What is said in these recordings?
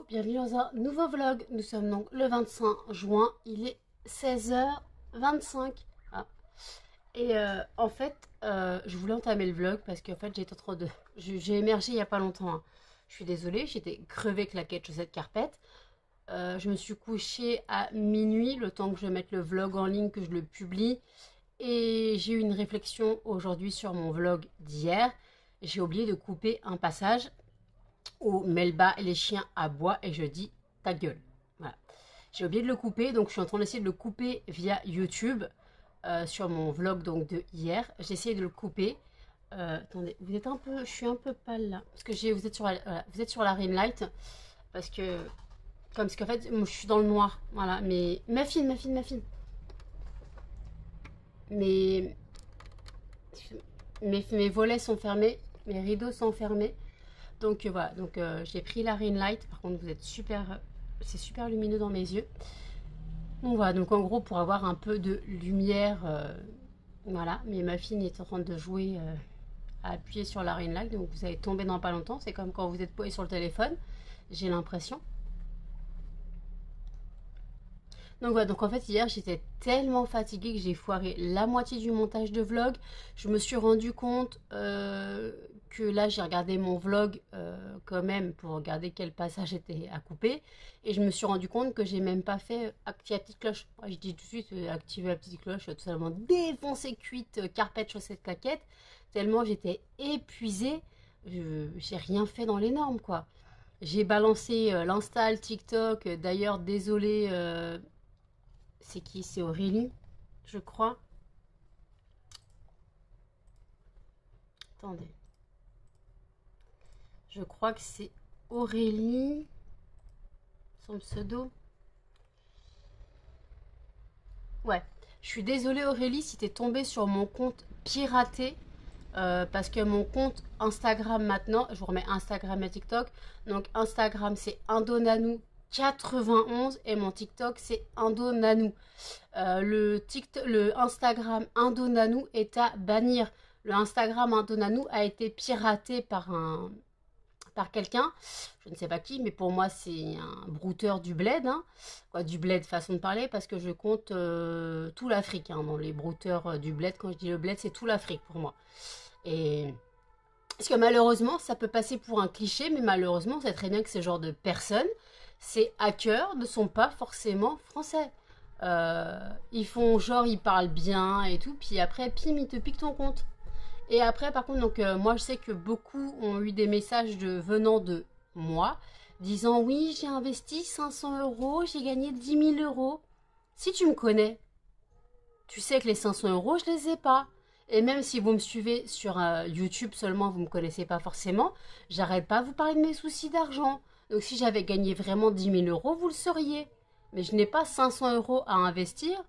bienvenue dans un nouveau vlog. Nous sommes donc le 25 juin, il est 16h25. Ah. Et en fait, je voulais entamer le vlog parce qu'en fait j'étais trop de... J'ai émergé il n'y a pas longtemps. Hein. Je suis désolée, j'étais crevée claquette chaussettes carpette. Je me suis couchée à minuit, le temps que je mette le vlog en ligne, que je le publie. Et j'ai eu une réflexion aujourd'hui sur mon vlog d'hier. J'ai oublié de couper un passage où Melba et les chiens aboient et je dis ta gueule. Voilà. J'ai oublié de le couper, donc je suis en train d'essayer de le couper via YouTube sur mon vlog donc de hier. J'ai essayé de le couper. Attendez, vous êtes un peu, je suis un peu pâle là, parce que vous êtes sur la ring light, parce qu'en fait, moi, je suis dans le noir. Voilà, mais ma fille. Mes volets sont fermés, mes rideaux sont fermés. Donc voilà, donc j'ai pris la ring light. Par contre, vous êtes super, c'est super lumineux dans mes yeux. Donc voilà, donc en gros pour avoir un peu de lumière, voilà. Mais ma fille est en train de jouer à appuyer sur la ring light, donc vous allez tomber dans pas longtemps. C'est comme quand vous êtes posé sur le téléphone, j'ai l'impression. Donc voilà, donc en fait hier j'étais tellement fatiguée que j'ai foiré la moitié du montage de vlog. Je me suis rendu compte que là j'ai regardé mon vlog quand même pour regarder quel passage était à couper. Et je me suis rendu compte que j'ai même pas fait activer la petite cloche. Je dis tout de suite activer la petite cloche, tout simplement défoncé cuite, carpette, chaussettes, claquettes. Tellement j'étais épuisée, j'ai rien fait dans les normes quoi. J'ai balancé l'Insta, le TikTok, d'ailleurs désolé... c'est qui? C'est Aurélie, je crois. Attendez. Je crois que c'est Aurélie. Son pseudo. Ouais. Je suis désolée Aurélie si t'es tombée sur mon compte piraté. Parce que mon compte Instagram maintenant, je vous remets Instagram et TikTok. Donc Instagram c'est Indonanou 91 et mon TikTok c'est Indonanou. Le Instagram Indonanou est à bannir. Le Instagram Indonanou a été piraté par quelqu'un, je ne sais pas qui, mais pour moi c'est un brouteur du bled, hein. Quoi, du bled façon de parler, parce que je compte tout l'Afrique, hein, dans les brouteurs du bled. Quand je dis le bled, c'est tout l'Afrique pour moi. Et parce que malheureusement, ça peut passer pour un cliché, mais malheureusement, on sait très bien que ce genre de personnes, ces hackers, ne sont pas forcément français. Ils font genre, ils parlent bien et tout, puis après, pim, ils te piquent ton compte. Et après, par contre, donc moi, je sais que beaucoup ont eu des messages venant de moi, disant oui, j'ai investi 500 €, j'ai gagné 10 000 €. Si tu me connais, tu sais que les 500 €, je les ai pas. Et même si vous me suivez sur YouTube seulement, vous ne me connaissez pas forcément, j'arrête pas de vous parler de mes soucis d'argent. Donc si j'avais gagné vraiment 10 000 €, vous le sauriez. Mais je n'ai pas 500 € à investir,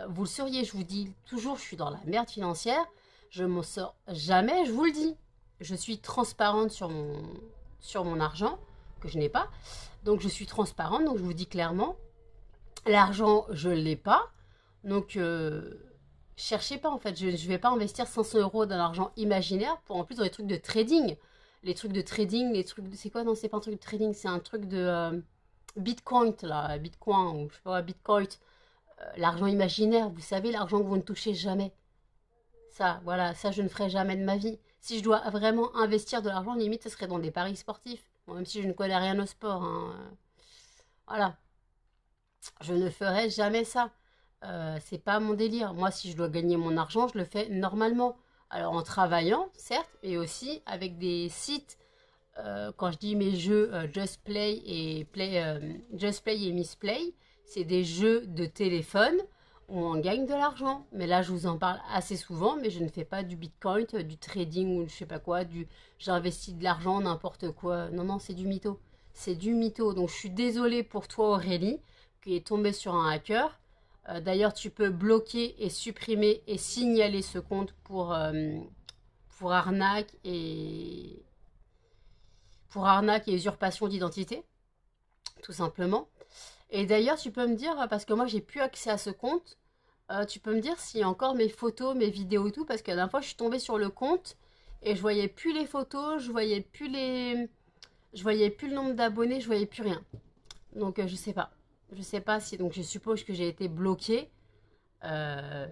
vous le sauriez. Je vous dis toujours, je suis dans la merde financière, je m'en sors jamais, je vous le dis. Je suis transparente sur mon argent, que je n'ai pas. Donc je suis transparente, donc je vous dis clairement, l'argent, je ne l'ai pas. Donc... cherchez pas en fait, je vais pas investir 500 € d'un argent imaginaire pour en plus dans les trucs de trading. Les trucs de trading, les trucs de... C'est quoi? Non, c'est pas un truc de trading, c'est un truc de Bitcoin là, Bitcoin ou je sais pas, Bitcoin. L'argent imaginaire, vous savez, l'argent que vous ne touchez jamais. Ça, voilà, ça je ne ferai jamais de ma vie. Si je dois vraiment investir de l'argent, limite, ce serait dans des paris sportifs. Bon, même si je ne connais rien au sport, hein, voilà. Je ne ferai jamais ça. C'est pas mon délire. Moi, si je dois gagner mon argent, je le fais normalement. Alors en travaillant, certes, et aussi avec des sites. Quand je dis mes jeux Just Play et Misplay, c'est des jeux de téléphone où on gagne de l'argent. Mais là, je vous en parle assez souvent, mais je ne fais pas du Bitcoin, du trading ou je sais pas quoi, j'investis de l'argent, n'importe quoi. Non, non, c'est du mytho. C'est du mytho. Donc je suis désolée pour toi Aurélie, qui est tombée sur un hacker. D'ailleurs, tu peux bloquer et supprimer et signaler ce compte pour arnaque et usurpation d'identité, tout simplement. Et d'ailleurs, tu peux me dire, parce que moi, j'ai plus accès à ce compte, tu peux me dire s'il y a encore mes photos, mes vidéos et tout, parce que la dernière fois, je suis tombée sur le compte et je voyais plus les photos, je voyais plus je voyais plus le nombre d'abonnés, je voyais plus rien. Donc je sais pas. Je sais pas si, donc je suppose que j'ai été bloquée. Euh,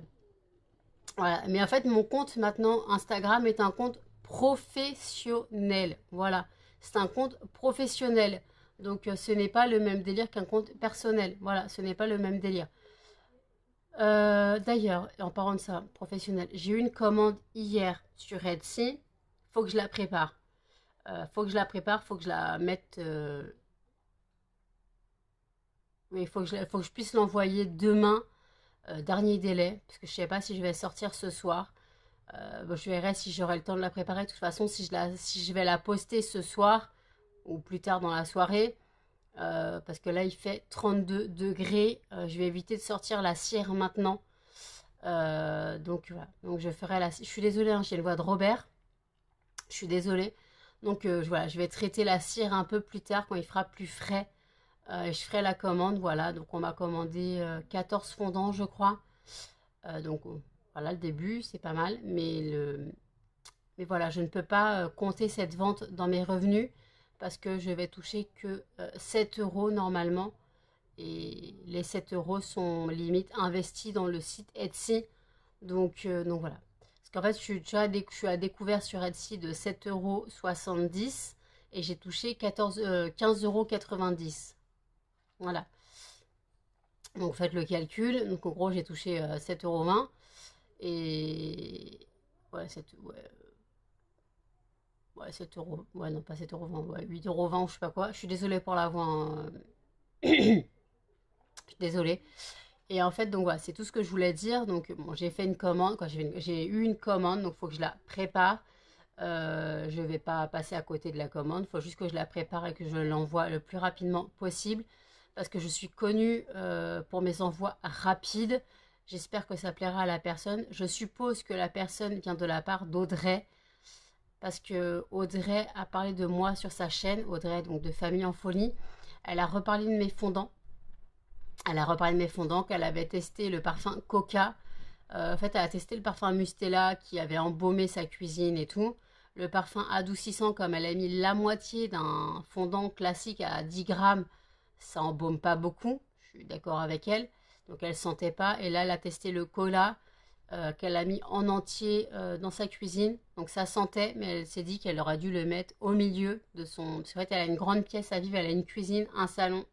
voilà. Mais en fait, mon compte maintenant, Instagram, est un compte professionnel. Voilà. C'est un compte professionnel. Donc ce n'est pas le même délire qu'un compte personnel. Voilà, ce n'est pas le même délire. D'ailleurs, en parlant de ça, professionnel, j'ai eu une commande hier sur Etsy. Faut que je la prépare. Faut que je la prépare, faut que je la mette. Oui, faut que je puisse l'envoyer demain, dernier délai, parce que je sais pas si je vais sortir ce soir. Bon, je verrai si j'aurai le temps de la préparer. De toute façon, si je vais la poster ce soir ou plus tard dans la soirée, parce que là il fait 32 degrés, je vais éviter de sortir la cire maintenant. Donc voilà, donc je ferai la. Je suis désolée, hein, j'ai une voix de Robert. Je suis désolée. Donc voilà, je vais traiter la cire un peu plus tard quand il fera plus frais. Je ferai la commande, voilà. Donc on m'a commandé 14 fondants, je crois. Donc voilà, le début, c'est pas mal. Mais voilà, je ne peux pas compter cette vente dans mes revenus parce que je vais toucher que 7 euros normalement. Et les 7 euros sont limite investis dans le site Etsy. Donc voilà. Parce qu'en fait, je suis à découvert sur Etsy de 7,70 € et j'ai touché 15,90 €. Voilà. Donc faites le calcul. Donc en gros, j'ai touché 7,20 € et ouais, 7 euros. Ouais, non, pas 7,20 €. Ouais, 8,20 € ou je sais pas quoi. Je suis désolée pour la voix, hein. Je suis désolée. Et en fait, donc voilà, c'est tout ce que je voulais dire. Donc bon, j'ai fait une commande, quoi. J'ai eu une commande, donc il faut que je la prépare. Je ne vais pas passer à côté de la commande. Il faut juste que je la prépare et que je l'envoie le plus rapidement possible. Parce que je suis connue pour mes envois rapides. J'espère que ça plaira à la personne. Je suppose que la personne vient de la part d'Audrey. Parce que Audrey a parlé de moi sur sa chaîne. Audrey, donc de Famille en Folie. Elle a reparlé de mes fondants. Elle a reparlé de mes fondants, qu'elle avait testé le parfum Coca. En fait, elle a testé le parfum Mustela qui avait embaumé sa cuisine et tout. Le parfum adoucissant, comme elle a mis la moitié d'un fondant classique à 10 grammes, ça embaume pas beaucoup. Je suis d'accord avec elle. Donc elle sentait pas. Et là, elle a testé le cola qu'elle a mis en entier dans sa cuisine. Donc ça sentait, mais elle s'est dit qu'elle aurait dû le mettre au milieu de son. Parce qu'en fait, elle a une grande pièce à vivre. Elle a une cuisine, un salon,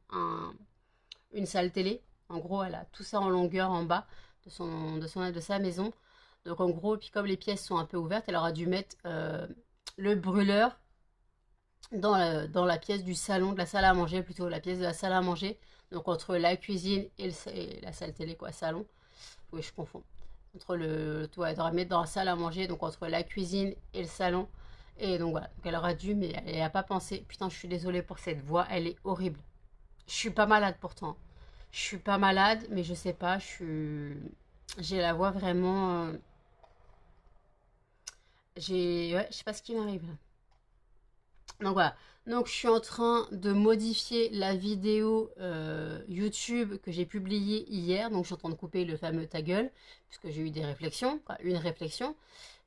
une salle télé. En gros, elle a tout ça en longueur en bas de sa maison. Donc en gros, puis comme les pièces sont un peu ouvertes, elle aura dû mettre le brûleur dans la pièce du salon, de la salle à manger, plutôt la pièce de la salle à manger. Donc entre la cuisine et la salle télé, quoi, salon. Oui, je confonds. Entre le toit, elle devrait mettre dans la salle à manger, donc entre la cuisine et le salon. Et donc voilà, donc elle aura dû, mais elle n'y a pas pensé. Putain, je suis désolée pour cette voix, elle est horrible. Je suis pas malade pourtant. Je suis pas malade, mais je sais pas, j'ai la voix vraiment. Ouais, je sais pas ce qui m'arrive là. Donc voilà. Donc je suis en train de modifier la vidéo YouTube que j'ai publiée hier. Donc je suis en train de couper le fameux ta gueule, puisque j'ai eu des réflexions, quoi, une réflexion.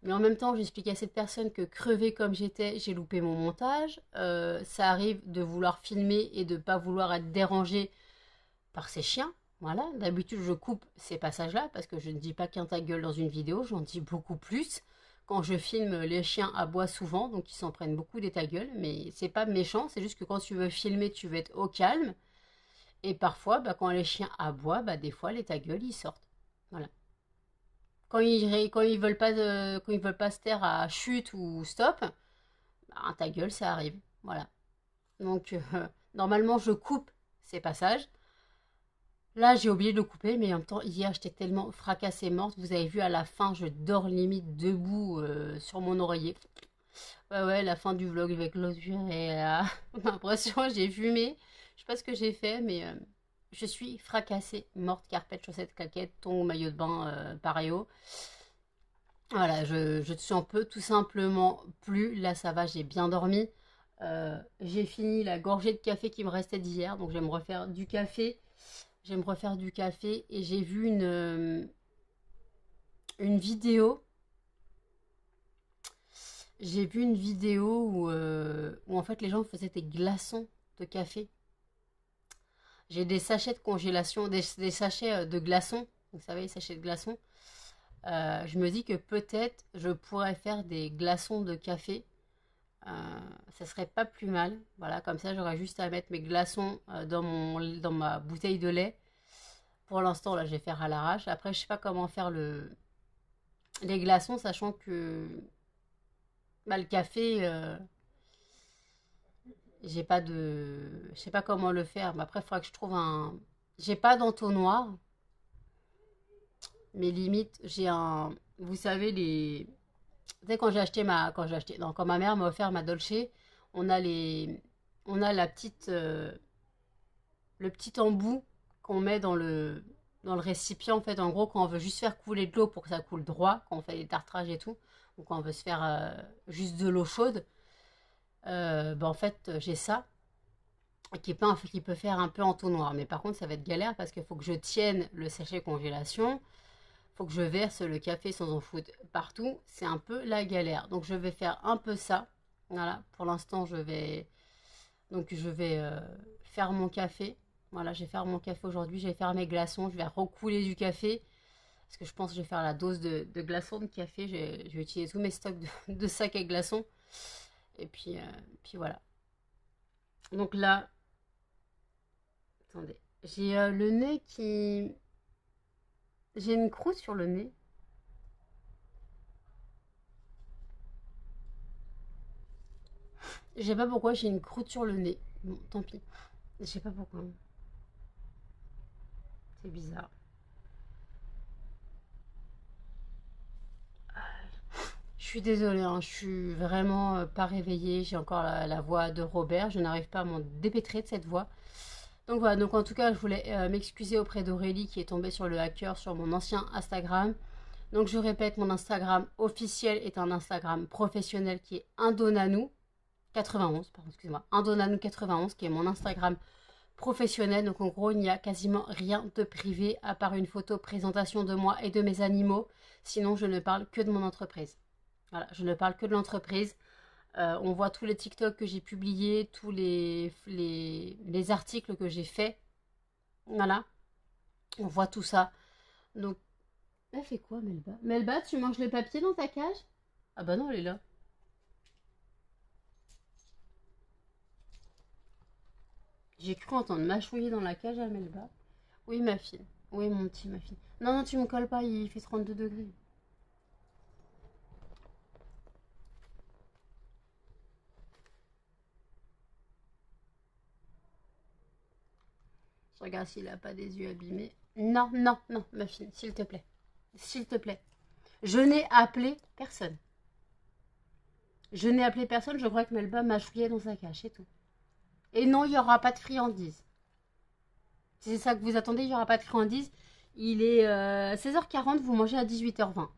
Mais en même temps, j'explique à cette personne que crevée comme j'étais, j'ai loupé mon montage. Ça arrive de vouloir filmer et de pas vouloir être dérangé par ces chiens. Voilà, d'habitude je coupe ces passages-là parce que je ne dis pas qu'un ta gueule dans une vidéo, j'en dis beaucoup plus. Quand je filme, les chiens aboient souvent, donc ils s'en prennent beaucoup des ta gueule, mais c'est pas méchant, c'est juste que quand tu veux filmer, tu veux être au calme. Et parfois, bah, quand les chiens aboient, bah, des fois les ta gueule ils sortent. Voilà. Quand ils veulent pas se taire à chute ou stop, bah, un ta gueule ça arrive. Voilà. Donc normalement je coupe ces passages. Là, j'ai oublié de le couper, mais en même temps, hier, j'étais tellement fracassée morte. Vous avez vu, à la fin, je dors limite debout sur mon oreiller. Ouais, ouais, la fin du vlog avec l'osure et l'impression, j'ai fumé. Je sais pas ce que j'ai fait, mais je suis fracassée morte. Carpette, chaussettes, claquettes, ton maillot de bain, paréo. Voilà, je suis un peu tout simplement plus. Là, ça va, j'ai bien dormi. J'ai fini la gorgée de café qui me restait d'hier, donc je vais me refaire du café. Je vais me refaire du café et j'ai vu une vidéo J'ai vu une vidéo où en fait les gens faisaient des glaçons de café. J'ai des sachets de congélation, des sachets de glaçons. Vous savez, les sachets de glaçons. Je me dis que peut-être je pourrais faire des glaçons de café. Ça serait pas plus mal. Voilà, comme ça j'aurais juste à mettre mes glaçons dans ma bouteille de lait. Pour l'instant, là, je vais faire à l'arrache. Après, je sais pas comment faire les glaçons, sachant que bah, le café, je sais pas comment le faire. Mais après, il faudra que je trouve un. J'ai pas d'entonnoir, mais limite, j'ai un. Vous savez, les. Tu sais, quand ma mère m'a offert ma Dolce, on a les. On a le petit embout qu'on met dans le récipient, en fait. En gros, quand on veut juste faire couler de l'eau pour que ça coule droit, quand on fait des tartrages et tout, ou quand on veut se faire juste de l'eau chaude, bah, en fait, j'ai ça. Qui peut faire un peu entonnoir. Mais par contre, ça va être galère parce qu'il faut que je tienne le sachet congélation, faut que je verse le café sans en foutre partout. C'est un peu la galère. Donc je vais faire un peu ça. Voilà, pour l'instant, je vais faire mon café. Voilà, je vais faire mon café aujourd'hui. Je vais faire mes glaçons. Je vais recouler du café. Parce que je pense que je vais faire la dose de glaçons de café. Je vais utiliser tous mes stocks de sacs à glaçons. Et puis voilà. Donc là, attendez. J'ai le nez qui. J'ai une croûte sur le nez. Je sais pas pourquoi j'ai une croûte sur le nez. Bon, tant pis. Je sais pas pourquoi. C'est bizarre. Je suis désolée, hein, je suis vraiment pas réveillée. J'ai encore la voix de Robert. Je n'arrive pas à m'en dépêtrer de cette voix. Donc voilà, donc en tout cas, je voulais m'excuser auprès d'Aurélie qui est tombée sur le hacker sur mon ancien Instagram. Donc je répète, mon Instagram officiel est un Instagram professionnel qui est Indonanou 91, pardon, excusez-moi, Indonanou 91 qui est mon Instagram professionnel. Donc en gros, il n'y a quasiment rien de privé à part une photo présentation de moi et de mes animaux. Sinon, je ne parle que de mon entreprise. Voilà, je ne parle que de l'entreprise. On voit tous les TikTok que j'ai publiés, tous les articles que j'ai faits. Voilà, on voit tout ça. Donc, elle fait quoi, Melba? Melba, tu manges le papier dans ta cage? Ah bah non, elle est là. J'ai cru entendre mâchouiller dans la cage à Melba. Oui, ma fille. Oui, mon petit, ma fille. Non, non, tu me colles pas, il fait 32 degrés. Je regarde s'il a pas des yeux abîmés. Non, non, non, ma fille, s'il te plaît. S'il te plaît. Je n'ai appelé personne. Je n'ai appelé personne, je crois que Melba mâchouillait dans sa cage, c'est tout. Et non, il n'y aura pas de friandises. Si c'est ça que vous attendez, il n'y aura pas de friandises. Il est 16h40, vous mangez à 18h20.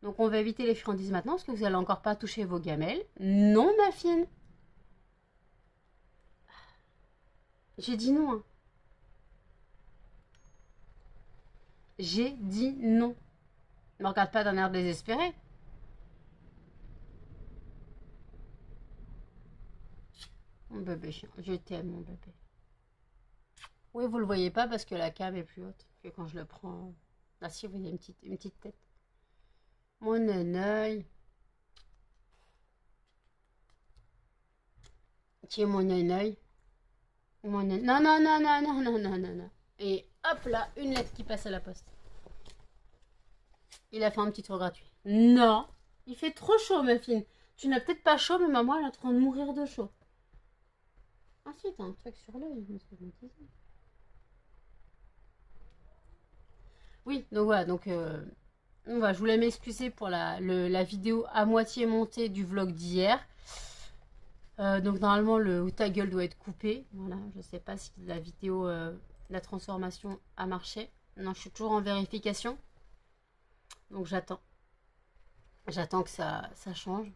Donc on va éviter les friandises maintenant parce que vous n'allez encore pas toucher vos gamelles. Non, ma fille. J'ai dit non. Hein. J'ai dit non. Ne me regarde pas d'un air désespéré. Mon bébé chien, je t'aime, mon bébé. Oui, vous le voyez pas parce que la cam est plus haute que quand je le prends. Là, si vous voyez une petite tête. Mon œil. Qui est mon œil? Mon œil. Non, non, non, non, non, non, non, non, non. Et hop là, une lettre qui passe à la poste. Il a fait un petit tour gratuit. Non, il fait trop chaud, ma fille. Tu n'as peut-être pas chaud, mais maman, elle est en train de mourir de chaud. Ah si, t'as un truc sur l'œil, oui, donc voilà, voilà, je voulais m'excuser pour la vidéo à moitié montée du vlog d'hier. Donc normalement, le ta gueule doit être coupé. Voilà, je sais pas si la vidéo, la transformation a marché. Non, je suis toujours en vérification. Donc j'attends. J'attends que ça change.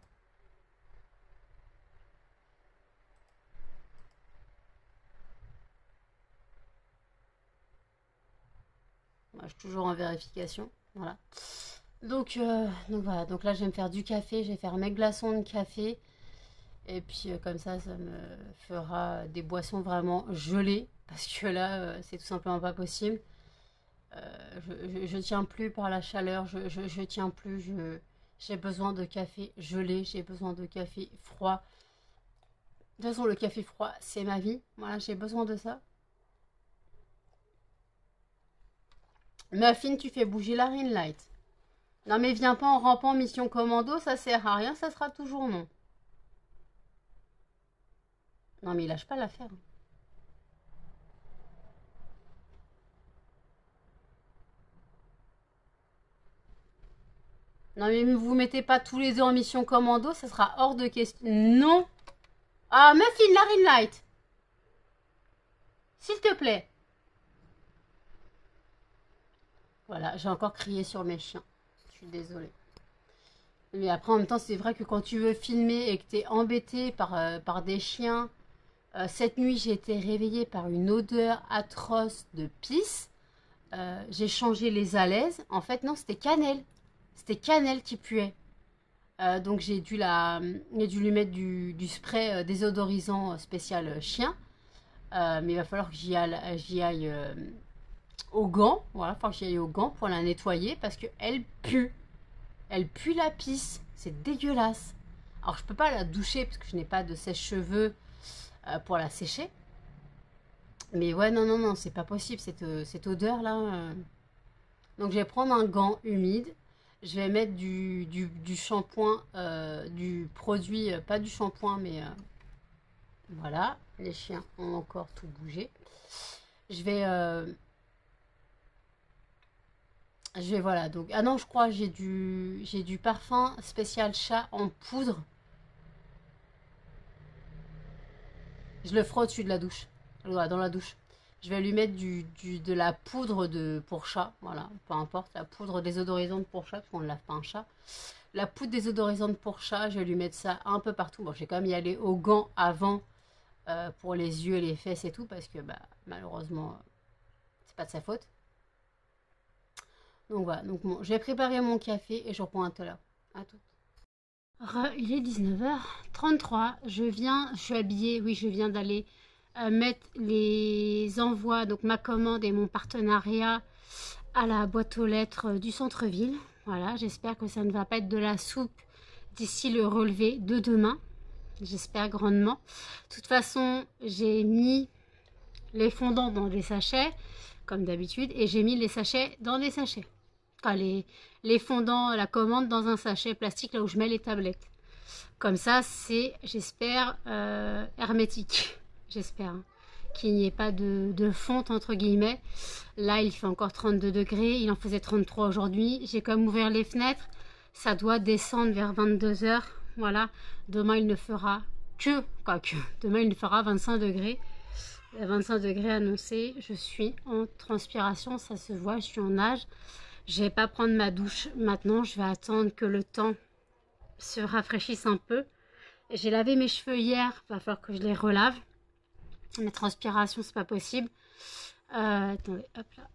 Moi, je suis toujours en vérification. Voilà. Donc voilà, donc là je vais me faire du café, je vais faire mes glaçons de café. Et puis comme ça me fera des boissons vraiment gelées. Parce que là, c'est tout simplement pas possible. Je tiens plus par la chaleur, je tiens plus. J'ai besoin de café gelé, j'ai besoin de café froid. De toute façon, le café froid, c'est ma vie. Voilà, j'ai besoin de ça. Muffin, tu fais bouger la ring light. Non mais viens pas en rampant mission commando, ça sert à rien, ça sera toujours non. Non mais il lâche pas l'affaire. Non mais vous mettez pas tous les deux en mission commando, ça sera hors de question. Non. Ah, Muffin, la ring light. S'il te plaît. Voilà, j'ai encore crié sur mes chiens. Je suis désolée. Mais après, en même temps, c'est vrai que quand tu veux filmer et que tu es embêté par des chiens, cette nuit, j'ai été réveillée par une odeur atroce de pisse. J'ai changé les alaises. En fait, non, c'était cannelle. C'était cannelle qui puait. Donc, j'ai dû lui mettre du spray désodorisant spécial chien. Mais il va falloir que j'y aille aux gants. Voilà, il va falloir que j'y aille aux gants pour la nettoyer parce qu'elle pue. Elle pue la pisse. C'est dégueulasse. Alors, je peux pas la doucher parce que je n'ai pas de sèche-cheveux pour la sécher. Mais ouais, non, c'est pas possible cette odeur-là. Donc, je vais prendre un gant humide. Je vais mettre du shampoing, du produit, pas du shampoing, mais voilà. Les chiens ont encore tout bougé. Je vais voilà, donc ah non, je crois j'ai du parfum spécial chat en poudre. Je le frotte au-dessus de la douche. Voilà, dans la douche. Je vais lui mettre de la poudre pour chat. Voilà, peu importe. La poudre désodorisante pour chat, parce qu'on ne lave pas un chat. La poudre désodorisante pour chat, je vais lui mettre ça un peu partout. Bon, je vais quand même y aller aux gants avant pour les yeux et les fesses et tout, parce que bah, malheureusement, c'est pas de sa faute. Donc voilà, donc bon, je vais préparer mon café et je reprends à tout à l'heure. À tout. Il est 19h33, je suis habillée, oui je viens d'aller mettre les envois, donc ma commande et mon partenariat à la boîte aux lettres du centre-ville. Voilà, j'espère que ça ne va pas être de la soupe d'ici le relevé de demain, j'espère grandement. De toute façon, j'ai mis les fondants dans des sachets, comme d'habitude, et j'ai mis les sachets dans des sachets. Enfin, les fondants, la commande dans un sachet plastique, là où je mets les tablettes. Comme ça, c'est, j'espère, hermétique. J'espère hein, qu'il n'y ait pas de fonte, entre guillemets. Là, il fait encore 32 degrés. Il en faisait 33 aujourd'hui. J'ai quand même ouvert les fenêtres. Ça doit descendre vers 22 h. Voilà. Demain, il ne fera demain, il ne fera 25 degrés. 25 degrés annoncés. Je suis en transpiration. Ça se voit, je suis en nage. Je ne vais pas prendre ma douche maintenant. Je vais attendre que le temps se rafraîchisse un peu. J'ai lavé mes cheveux hier. Il va falloir que je les relave. La transpiration, c'est pas possible. Attendez, hop là.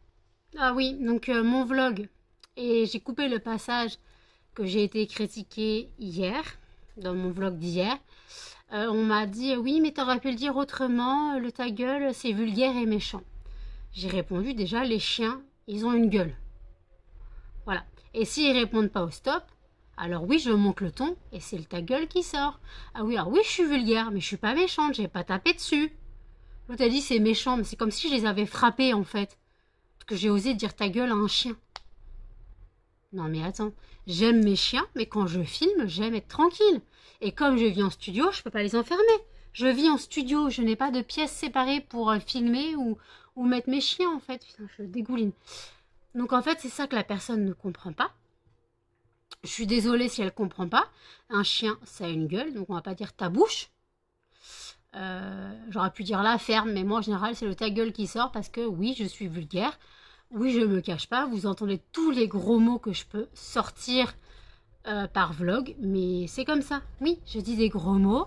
Ah oui, donc mon vlog. Et j'ai coupé le passage que j'ai été critiqué hier. Dans mon vlog d'hier. On m'a dit, oui, mais t'aurais pu le dire autrement. Le ta gueule, c'est vulgaire et méchant. J'ai répondu, déjà, les chiens, ils ont une gueule. Voilà. Et s'ils répondent pas au stop, alors oui, je monte le ton et c'est le ta gueule qui sort. Ah oui, alors oui, je suis vulgaire, mais je suis pas méchante, j'ai pas tapé dessus. L'autre a dit c'est méchant, mais c'est comme si je les avais frappés en fait. Parce que j'ai osé dire ta gueule à un chien. Non mais attends, j'aime mes chiens, mais quand je filme, j'aime être tranquille. Et comme je vis en studio, je peux pas les enfermer. Je vis en studio, je n'ai pas de pièces séparées pour filmer ou mettre mes chiens en fait. Putain, je dégouline. Donc en fait, c'est ça que la personne ne comprend pas. Je suis désolée si elle ne comprend pas. Un chien, ça a une gueule, donc on va pas dire ta bouche. J'aurais pu dire la ferme, mais moi en général, c'est le ta gueule qui sort parce que oui, je suis vulgaire. Oui, je ne me cache pas. Vous entendez tous les gros mots que je peux sortir par vlog, mais c'est comme ça. Oui, je dis des gros mots,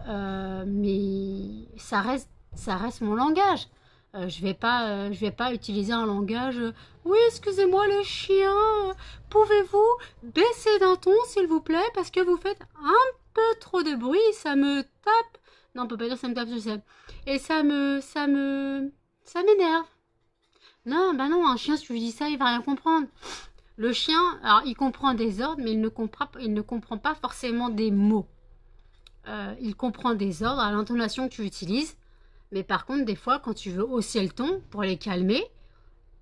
mais ça reste mon langage. Je vais pas utiliser un langage. Oui, excusez-moi les chiens, pouvez-vous baisser d'un ton s'il vous plaît parce que vous faites un peu trop de bruit, ça me tape. Non, on peut pas dire ça me tape, je sais. Et ça m'énerve. Non, bah non, un chien, si tu lui dis ça, il va rien comprendre. Le chien, alors il comprend des ordres, mais il ne comprend pas forcément des mots. Il comprend des ordres à l'intonation que tu utilises. Mais par contre, des fois, quand tu veux hausser le ton pour les calmer,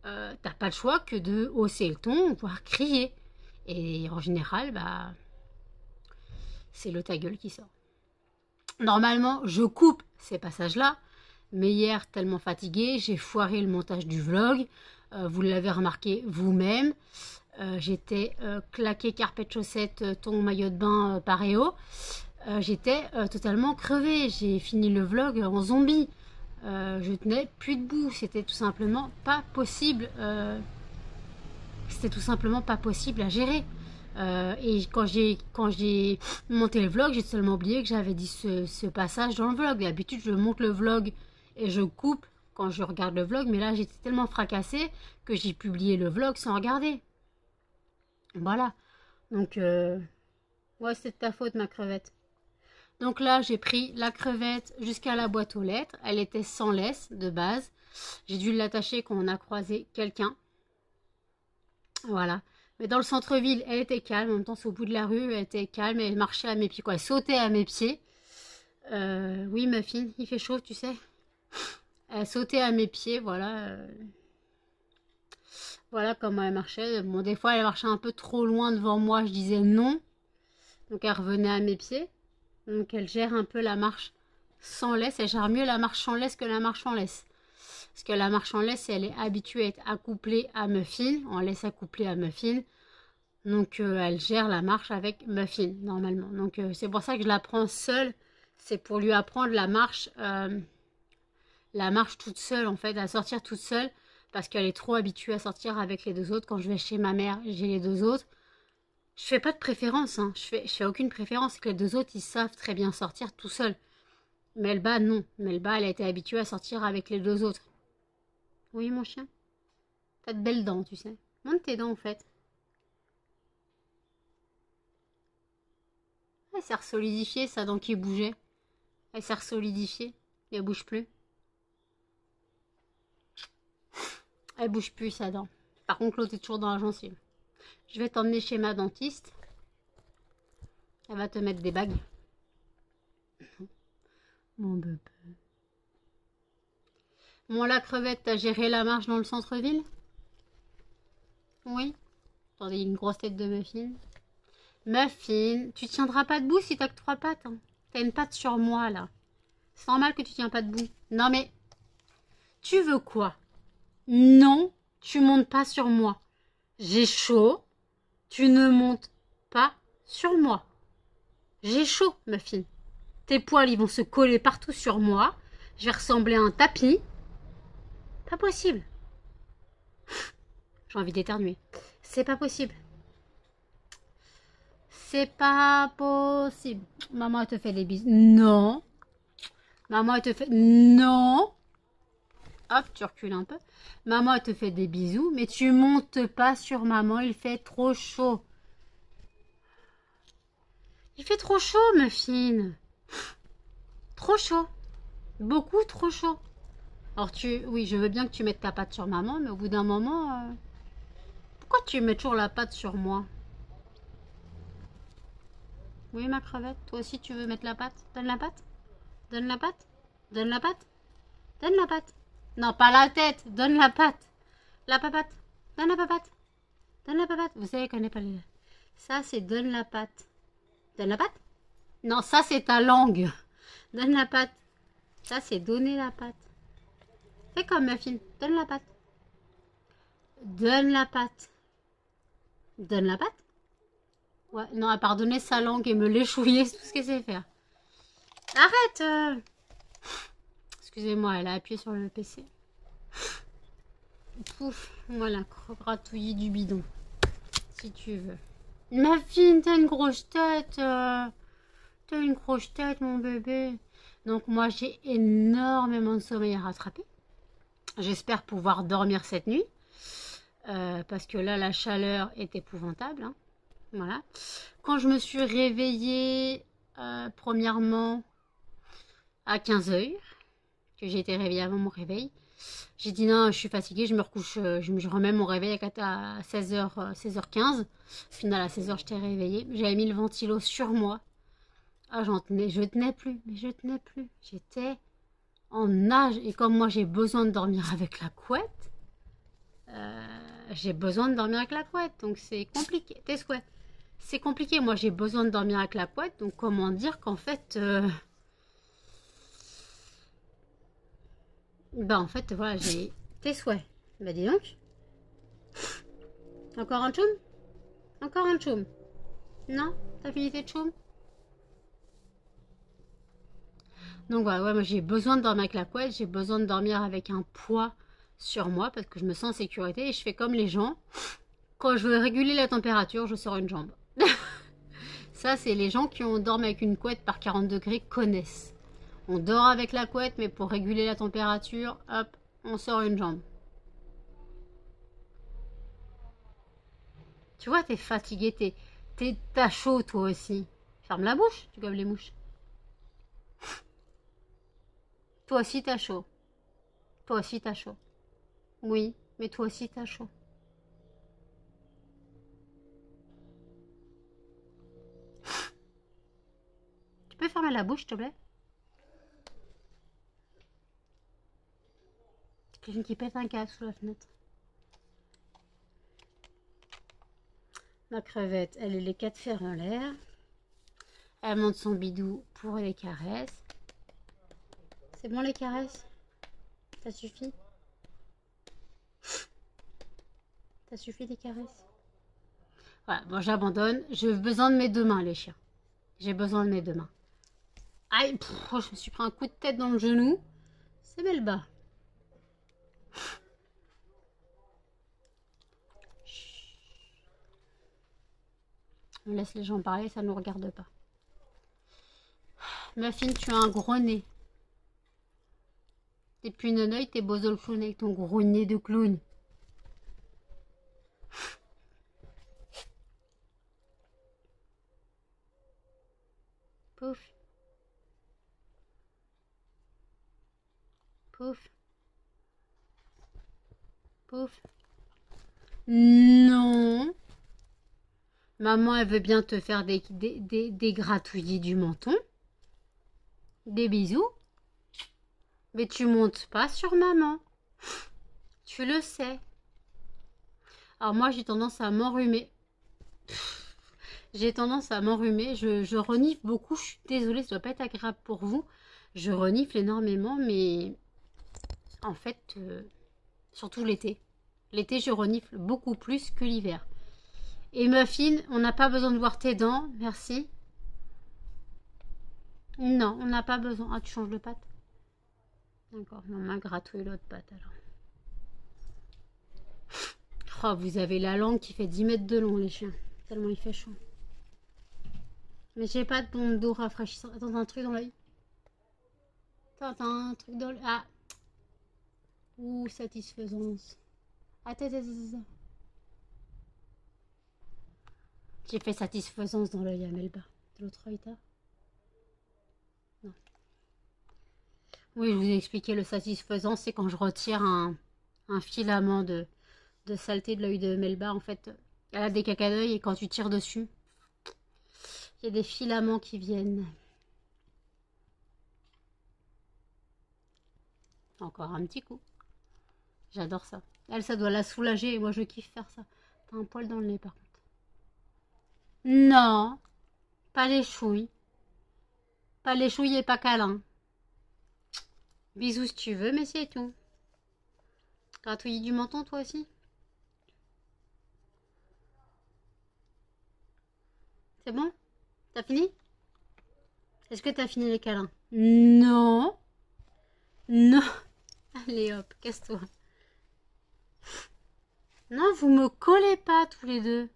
t'as pas le choix que de hausser le ton, voire crier. Et en général, bah, c'est le ta gueule qui sort. Normalement, je coupe ces passages-là. Mais hier, tellement fatiguée, j'ai foiré le montage du vlog. Vous l'avez remarqué vous-même. J'étais claqué carpette chaussette, ton maillot de bain paréo. J'étais totalement crevée. J'ai fini le vlog en zombie. Je tenais plus debout. C'était tout simplement pas possible. C'était tout simplement pas possible à gérer. Et quand j'ai monté le vlog, j'ai seulement oublié que j'avais dit ce passage dans le vlog. D'habitude, je monte le vlog et je coupe quand je regarde le vlog. Mais là, j'étais tellement fracassée que j'ai publié le vlog sans regarder. Voilà. Donc, ouais, c'est de ta faute, ma crevette. Donc là, j'ai pris la crevette jusqu'à la boîte aux lettres. Elle était sans laisse de base. J'ai dû l'attacher quand on a croisé quelqu'un. Voilà. Mais dans le centre-ville, elle était calme. En même temps, c'est au bout de la rue, elle était calme. Elle marchait à mes pieds, quoi. Elle sautait à mes pieds. Oui, ma fille, il fait chaud, tu sais. Elle sautait à mes pieds, voilà. Voilà comment elle marchait. Bon, des fois, elle marchait un peu trop loin devant moi. Je disais non. Donc, elle revenait à mes pieds. Donc, elle gère un peu la marche sans laisse. Elle gère mieux la marche sans laisse que la marche en laisse. Parce que la marche en laisse, elle est habituée à être accouplée à Muffin. On laisse accoupler à Muffin. Donc, elle gère la marche avec Muffin, normalement. Donc, c'est pour ça que je la prends seule. C'est pour lui apprendre la marche toute seule, en fait, à sortir toute seule. Parce qu'elle est trop habituée à sortir avec les deux autres. Quand je vais chez ma mère, j'ai les deux autres. Je fais pas de préférence, hein. Je fais aucune préférence. C'est que les deux autres, ils savent très bien sortir tout seuls. Melba, non. Melba, elle a été habituée à sortir avec les deux autres. Oui, mon chien. T'as de belles dents, tu sais. Monte tes dents, en fait. Elle s'est resolidifiée, sa dent qui bougeait. Elle s'est resolidifiée. Et elle bouge plus. Elle bouge plus, sa dent. Par contre, l'autre est toujours dans la gencive. Je vais t'emmener chez ma dentiste. Elle va te mettre des bagues. Mon bébé. Bon, la crevette, t'as géré la marche dans le centre-ville? Oui. Attendez, une grosse tête de Muffin. Muffin, tu tiendras pas debout si t'as que 3 pattes. Hein. T'as une patte sur moi, là. C'est normal que tu tiens pas debout. Non, mais... Tu veux quoi? Non, tu montes pas sur moi. J'ai chaud. Tu ne montes pas sur moi. J'ai chaud, Muffin. Tes poils, ils vont se coller partout sur moi. Je vais ressembler à un tapis. Pas possible. J'ai envie d'éternuer. C'est pas possible. C'est pas possible. Maman, elle te fait des bisous. Non. Maman, elle te fait... Non. Hop, tu recules un peu. Maman, elle te fait des bisous, mais tu montes pas sur maman. Il fait trop chaud. Il fait trop chaud, Muffin. Trop chaud. Beaucoup trop chaud. Alors oui, je veux bien que tu mettes ta patte sur maman, mais au bout d'un moment, pourquoi tu mets toujours la patte sur moi? Oui, ma crevette, toi aussi tu veux mettre la patte? Donne la patte. Donne la patte. Donne la patte. Donne la patte. Non, pas la tête. Donne la patte. La papate. Donne la papate. Donne la papate. Vous savez qu'on n'est pas les... Ça, c'est donne la patte. Donne la patte. Non, ça, c'est ta langue. Donne la patte. Ça, c'est donner la patte. Fais comme Muffin. Donne la patte. Donne la patte. Donne la patte. Ouais, non, à part donner sa langue et me l'échouiller, c'est tout ce qu'elle sait faire. Arrête Excusez-moi, elle a appuyé sur le PC. Pouf, voilà, gratouillis du bidon. Si tu veux. Ma fille, t'as une grosse tête. T'as une grosse tête, mon bébé. Donc moi, j'ai énormément de sommeil à rattraper. J'espère pouvoir dormir cette nuit. Parce que là, la chaleur est épouvantable. Hein. Voilà. Quand je me suis réveillée, premièrement, à 15h, que j'ai été réveillée avant mon réveil, j'ai dit non, je suis fatiguée, je me recouche, je remets mon réveil à 16h, 16h15. Au final, à 16h, j'étais réveillée. J'avais mis le ventilo sur moi. Ah, je tenais plus, mais je tenais plus. J'étais en nage. Et comme moi, j'ai besoin de dormir avec la couette, j'ai besoin de dormir avec la couette. Donc, c'est compliqué. Tes souhaits. C'est compliqué. Moi, j'ai besoin de dormir avec la couette. Donc, comment dire qu'en fait... Bah, en fait, voilà, j'ai... Tes souhaits. Bah, dis donc. Encore un choum? Encore un choum? Non? T'as fini tes choum? Donc voilà, ouais, moi j'ai besoin de dormir avec la couette, j'ai besoin de dormir avec un poids sur moi parce que je me sens en sécurité et je fais comme les gens. Quand je veux réguler la température, je sors une jambe. Ça, c'est les gens qui ont dormi avec une couette par 40 degrés connaissent. On dort avec la couette, mais pour réguler la température, hop, on sort une jambe. Tu vois, t'es fatigué, t'as chaud toi aussi. Ferme la bouche, tu gobes les mouches. Toi aussi t'as chaud. Toi aussi t'as chaud. Oui, mais toi aussi t'as chaud. Tu peux fermer la bouche, s'il te plaît? C'est quelqu'un qui pète un câble sous la fenêtre. Ma crevette, elle est les quatre fers en l'air. Elle monte son bidou pour les caresses. C'est bon les caresses? Ça suffit? Ça suffit les caresses? Voilà, bon j'abandonne. J'ai besoin de mes deux mains les chiens. J'ai besoin de mes deux mains. Aïe, je me suis pris un coup de tête dans le genou. C'est Melba. On laisse les gens parler, ça ne nous regarde pas. Muffin, tu as un gros nez. T'es plus non-oeil, t'es bozo le clown avec ton gros nez de clown. Pouf. Pouf. Pouf. Non. Maman, elle veut bien te faire des gratouillis du menton. Des bisous. Mais tu montes pas sur maman. Tu le sais. Alors moi, j'ai tendance à m'enrhumer. J'ai tendance à m'enrhumer. Je renifle beaucoup. Je suis désolée, ça doit pas être agréable pour vous. Je renifle énormément, mais en fait, surtout l'été. L'été, je renifle beaucoup plus que l'hiver. Et Muffin, on n'a pas besoin de voir tes dents, merci. Non, on n'a pas besoin. Ah, tu changes de patte? D'accord, maman gratouille l'autre patte alors. Oh, vous avez la langue qui fait 10 mètres de long, les chiens. Tellement il fait chaud. Mais j'ai pas de bombe d'eau rafraîchissante. Attends, t'as un truc dans l'œil? Attends, t'as un truc dans l'œil. Ah! Ouh, satisfaisance. Attends. J'ai fait satisfaisance dans l'œil à Melba. De l'autre œil, t'as? Non. Oui, je vous ai expliqué le satisfaisant, c'est quand je retire un filament de saleté de l'œil de Melba. En fait, elle a des caca d'œil et quand tu tires dessus, il y a des filaments qui viennent. Encore un petit coup. J'adore ça. Elle, ça doit la soulager et moi, je kiffe faire ça. T'as un poil dans le nez, par contre. Non, pas les chouilles. Pas les chouilles et pas câlin. Bisous si tu veux, mais c'est tout. Gratouillis du menton, toi aussi? C'est bon? T'as fini? Est-ce que t'as fini les câlins? Non. Non. Allez hop, casse-toi. Non, vous me collez pas tous les deux.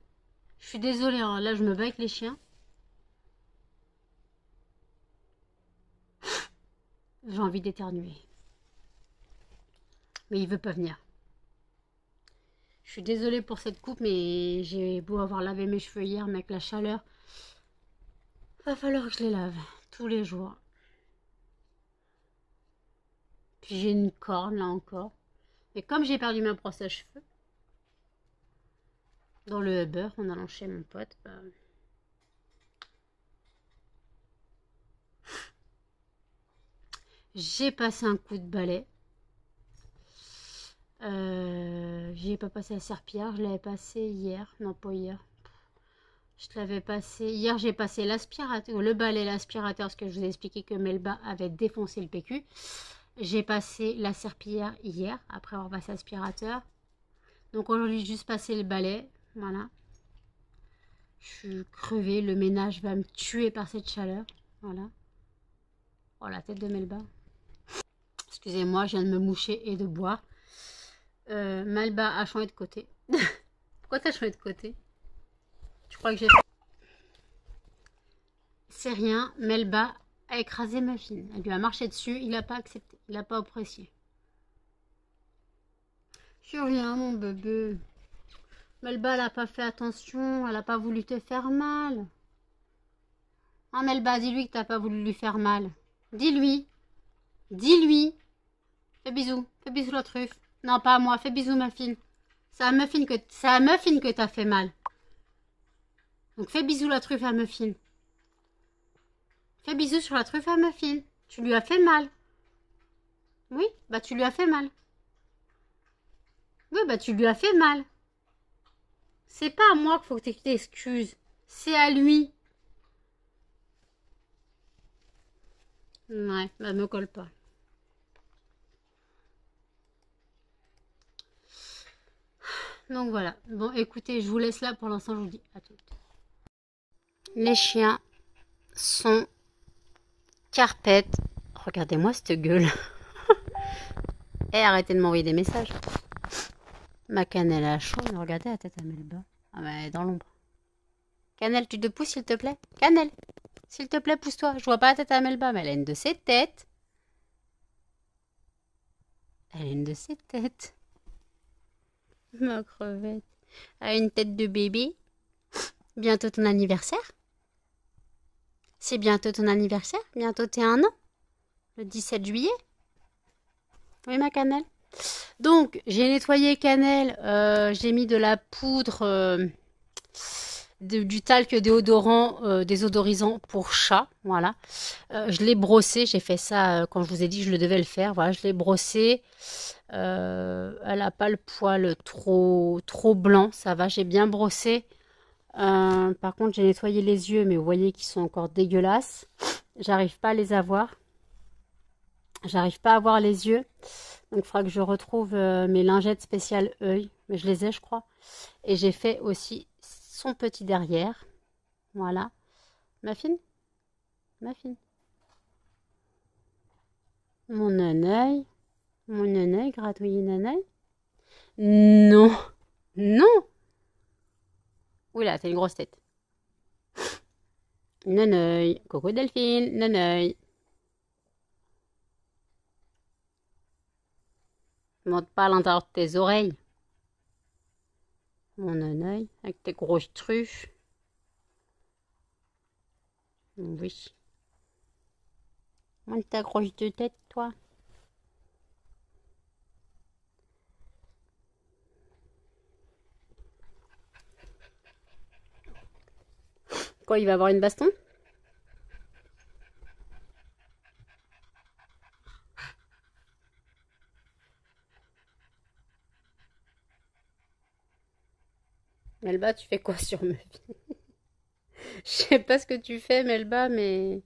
Je suis désolée, hein. Là je me bats avec les chiens. J'ai envie d'éternuer. Mais il veut pas venir. Je suis désolée pour cette coupe, mais j'ai beau avoir lavé mes cheveux hier, mais avec la chaleur, va falloir que je les lave tous les jours. Puis j'ai une corne là encore. Et comme j'ai perdu ma brosse à cheveux dans le Uber en allant chez mon pote, bah... j'ai passé un coup de balai. J'ai pas passé la serpillière, je l'avais passé hier. Non, pas hier. Je l'avais passé. Hier, j'ai passé l'aspirateur, le balai, l'aspirateur, parce que je vous ai expliqué que Melba avait défoncé le PQ. J'ai passé la serpillière hier, après avoir passé l'aspirateur. Donc aujourd'hui, j'ai juste passé le balai. Voilà. Je suis crevée. Le ménage va me tuer par cette chaleur. Voilà. Oh, la tête de Melba. Excusez-moi, je viens de me moucher et de boire. Melba a changé de côté. Pourquoi t'as changé de côté? Je crois que j'ai... C'est rien. Melba a écrasé Muffin. Elle lui a marché dessus. Il n'a pas accepté. Il n'a pas apprécié. C'est rien, mon bébé. Melba, elle n'a pas fait attention. Elle n'a pas voulu te faire mal. Ah, Melba, dis-lui que t'as pas voulu lui faire mal. Dis-lui. Dis-lui. Fais bisous. Fais bisous la truffe. Non, pas à moi. Fais bisous, Muffin. C'est à Muffin que t'as fait mal. Donc fais bisous la truffe à Muffin. Fais bisous sur la truffe à Muffin. Tu lui as fait mal. Oui, bah tu lui as fait mal. Oui, bah tu lui as fait mal. C'est pas à moi qu'il faut que tu t'excuses. C'est à lui. Ouais, bah me colle pas. Donc voilà. Bon, écoutez, je vous laisse là pour l'instant. Je vous dis à toutes. Les chiens sont carpettes. Regardez-moi cette gueule. Et arrêtez de m'envoyer des messages. Ma cannelle a chaud. Regardez la tête à Melba. Ah bah elle est dans l'ombre. Cannelle, tu te pousses s'il te plaît. Cannelle, s'il te plaît, pousse-toi. Je vois pas la tête à Melba, mais elle a une de ses têtes. Elle a une de ses têtes. Ma crevette. Elle a une tête de bébé. Bientôt ton anniversaire. C'est bientôt ton anniversaire. Bientôt t'es 1 an. Le 17 juillet. Oui, ma cannelle. Donc, j'ai nettoyé cannelle. J'ai mis de la poudre, du talc déodorant, désodorisant pour chat. Voilà. Je l'ai brossé. J'ai fait ça quand je vous ai dit que je le devais le faire. Voilà, je l'ai brossé. Elle n'a pas le poil trop blanc. Ça va, j'ai bien brossé. Par contre, j'ai nettoyé les yeux, mais vous voyez qu'ils sont encore dégueulasses. J'arrive pas à les avoir. J'arrive pas à voir les yeux. Donc, il faudra que je retrouve mes lingettes spéciales œil. Mais je les ai, je crois. Et j'ai fait aussi son petit derrière. Voilà. Muffin. Muffin. Mon œil. Mon œil, gratouiller œil. Non. Non. Oula, t'as une grosse tête. Neneuil. Coucou Delphine. Neneuil. Monte pas à l'intérieur de tes oreilles. Mon œil, avec tes grosses truffes. Oui. Monte ta grosse de tête, toi. Quoi, il va avoir une baston? Melba, tu fais quoi sur Muffin? Je sais pas ce que tu fais, Melba, mais...